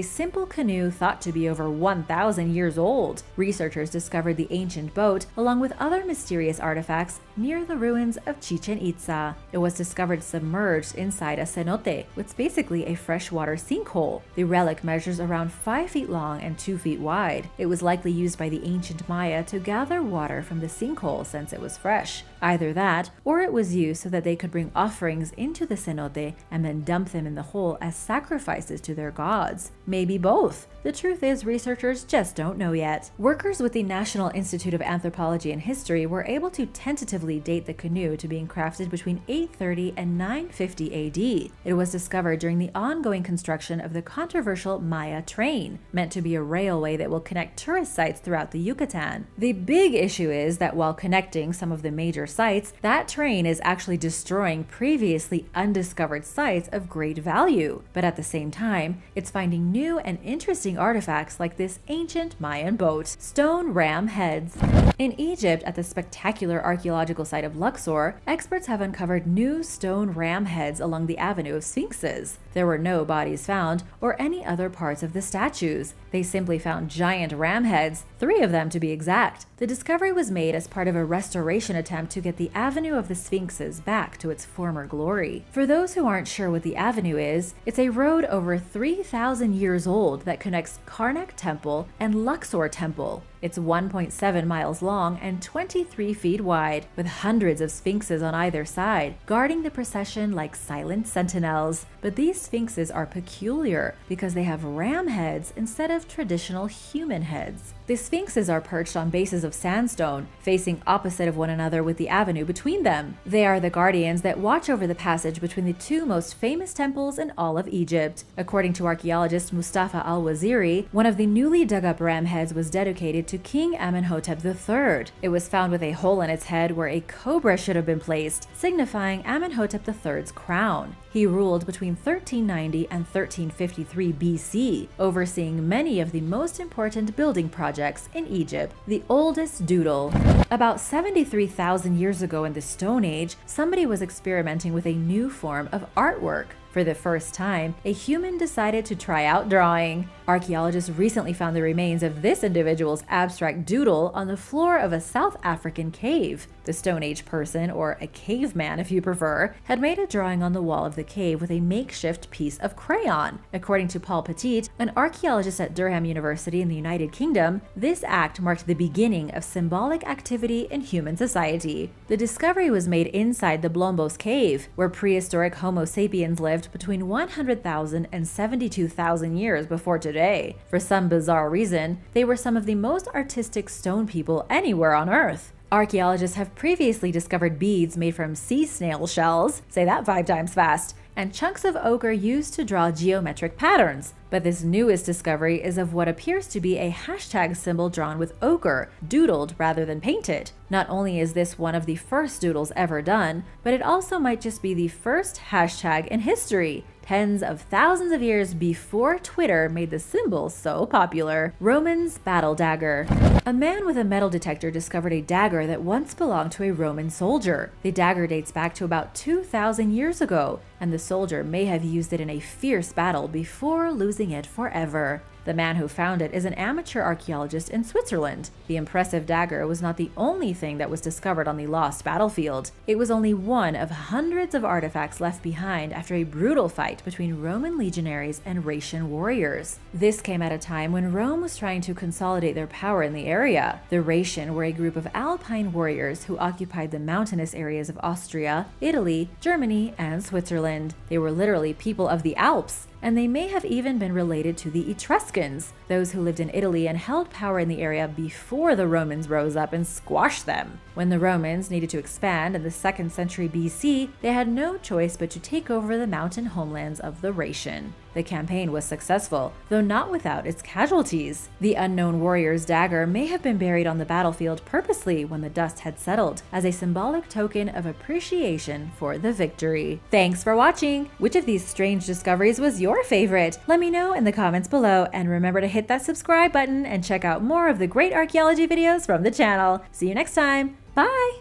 simple canoe thought to be over 1,000 years old. Researchers discovered the ancient boat along with other mysterious artifacts near the ruins of Chichen Itza. It was discovered submerged inside a cenote, which is basically a freshwater sinkhole. The relic measures around 5 feet long and 2 feet wide. It was likely used by the ancient Maya to gather water from the sinkhole since it was fresh. Either that, or it was used so that they could bring offerings into the cenote and then dump them in the hole as sacrifices to their gods. Maybe both. The truth is, researchers just don't know yet. Workers with the National Institute of Anthropology and History were able to tentatively date the canoe to being crafted between 830 and 950 AD. It was discovered during the ongoing construction of the controversial Maya train, meant to be a railway that will connect tourist sites throughout the Yucatan. The big issue is that while connecting some of the major sites, that train is actually destroying previously undiscovered sites of great value. But at the same time, it's finding new and interesting artifacts like this ancient Mayan boat. Stone ram heads. In Egypt, at the spectacular archaeological site of Luxor, experts have uncovered new stone ram heads along the Avenue of Sphinxes. There were no bodies found or any other parts of the statues. They simply found giant ram heads, 3 of them to be exact. The discovery was made as part of a restoration attempt to get the Avenue of the Sphinxes back to its former glory. For those who aren't sure what the Avenue is, it's a road over 3,000 years old that connects Karnak Temple and Luxor Temple. It's 1.7 miles long and 23 feet wide, with hundreds of sphinxes on either side, guarding the procession like silent sentinels. But these sphinxes are peculiar because they have ram heads instead of traditional human heads. The sphinxes are perched on bases of sandstone, facing opposite of one another with the avenue between them. They are the guardians that watch over the passage between the 2 most famous temples in all of Egypt. According to archaeologist Mustafa al-Waziri, one of the newly dug up ram heads was dedicated to King Amenhotep III. It was found with a hole in its head where a cobra should have been placed, signifying Amenhotep III's crown. He ruled between 1390 and 1353 BC, overseeing many of the most important building projects in Egypt. The oldest doodle. About 73,000 years ago in the Stone Age, somebody was experimenting with a new form of artwork. For the first time, a human decided to try out drawing. Archaeologists recently found the remains of this individual's abstract doodle on the floor of a South African cave. The Stone Age person, or a caveman if you prefer, had made a drawing on the wall of the cave with a makeshift piece of crayon. According to Paul Petit, an archaeologist at Durham University in the United Kingdom, this act marked the beginning of symbolic activity in human society. The discovery was made inside the Blombos cave, where prehistoric Homo sapiens lived between 100,000 and 72,000 years before today. For some bizarre reason, they were some of the most artistic stone people anywhere on Earth. Archaeologists have previously discovered beads made from sea snail shells, say that 5 times fast, and chunks of ochre used to draw geometric patterns. But this newest discovery is of what appears to be a hashtag symbol drawn with ochre, doodled rather than painted. Not only is this one of the first doodles ever done, but it also might just be the first hashtag in history, tens of thousands of years before Twitter made the symbol so popular. Roman's battle dagger. A man with a metal detector discovered a dagger that once belonged to a Roman soldier. The dagger dates back to about 2,000 years ago, and the soldier may have used it in a fierce battle before losing it forever. The man who found it is an amateur archaeologist in Switzerland. The impressive dagger was not the only thing that was discovered on the lost battlefield. It was only one of hundreds of artifacts left behind after a brutal fight between Roman legionaries and Rhaetian warriors. This came at a time when Rome was trying to consolidate their power in the area. The Rhaetian were a group of Alpine warriors who occupied the mountainous areas of Austria, Italy, Germany, and Switzerland. They were literally people of the Alps, and they may have even been related to the Etruscans, those who lived in Italy and held power in the area before the Romans rose up and squashed them. When the Romans needed to expand in the 2nd century BC, they had no choice but to take over the mountain homelands of the Rhaetian. The campaign was successful, though not without its casualties. The unknown warrior's dagger may have been buried on the battlefield purposely when the dust had settled, as a symbolic token of appreciation for the victory. Thanks for watching! Which of these strange discoveries was your favorite? Let me know in the comments below, and remember to hit that subscribe button and check out more of the great archaeology videos from the channel. See you next time! Bye!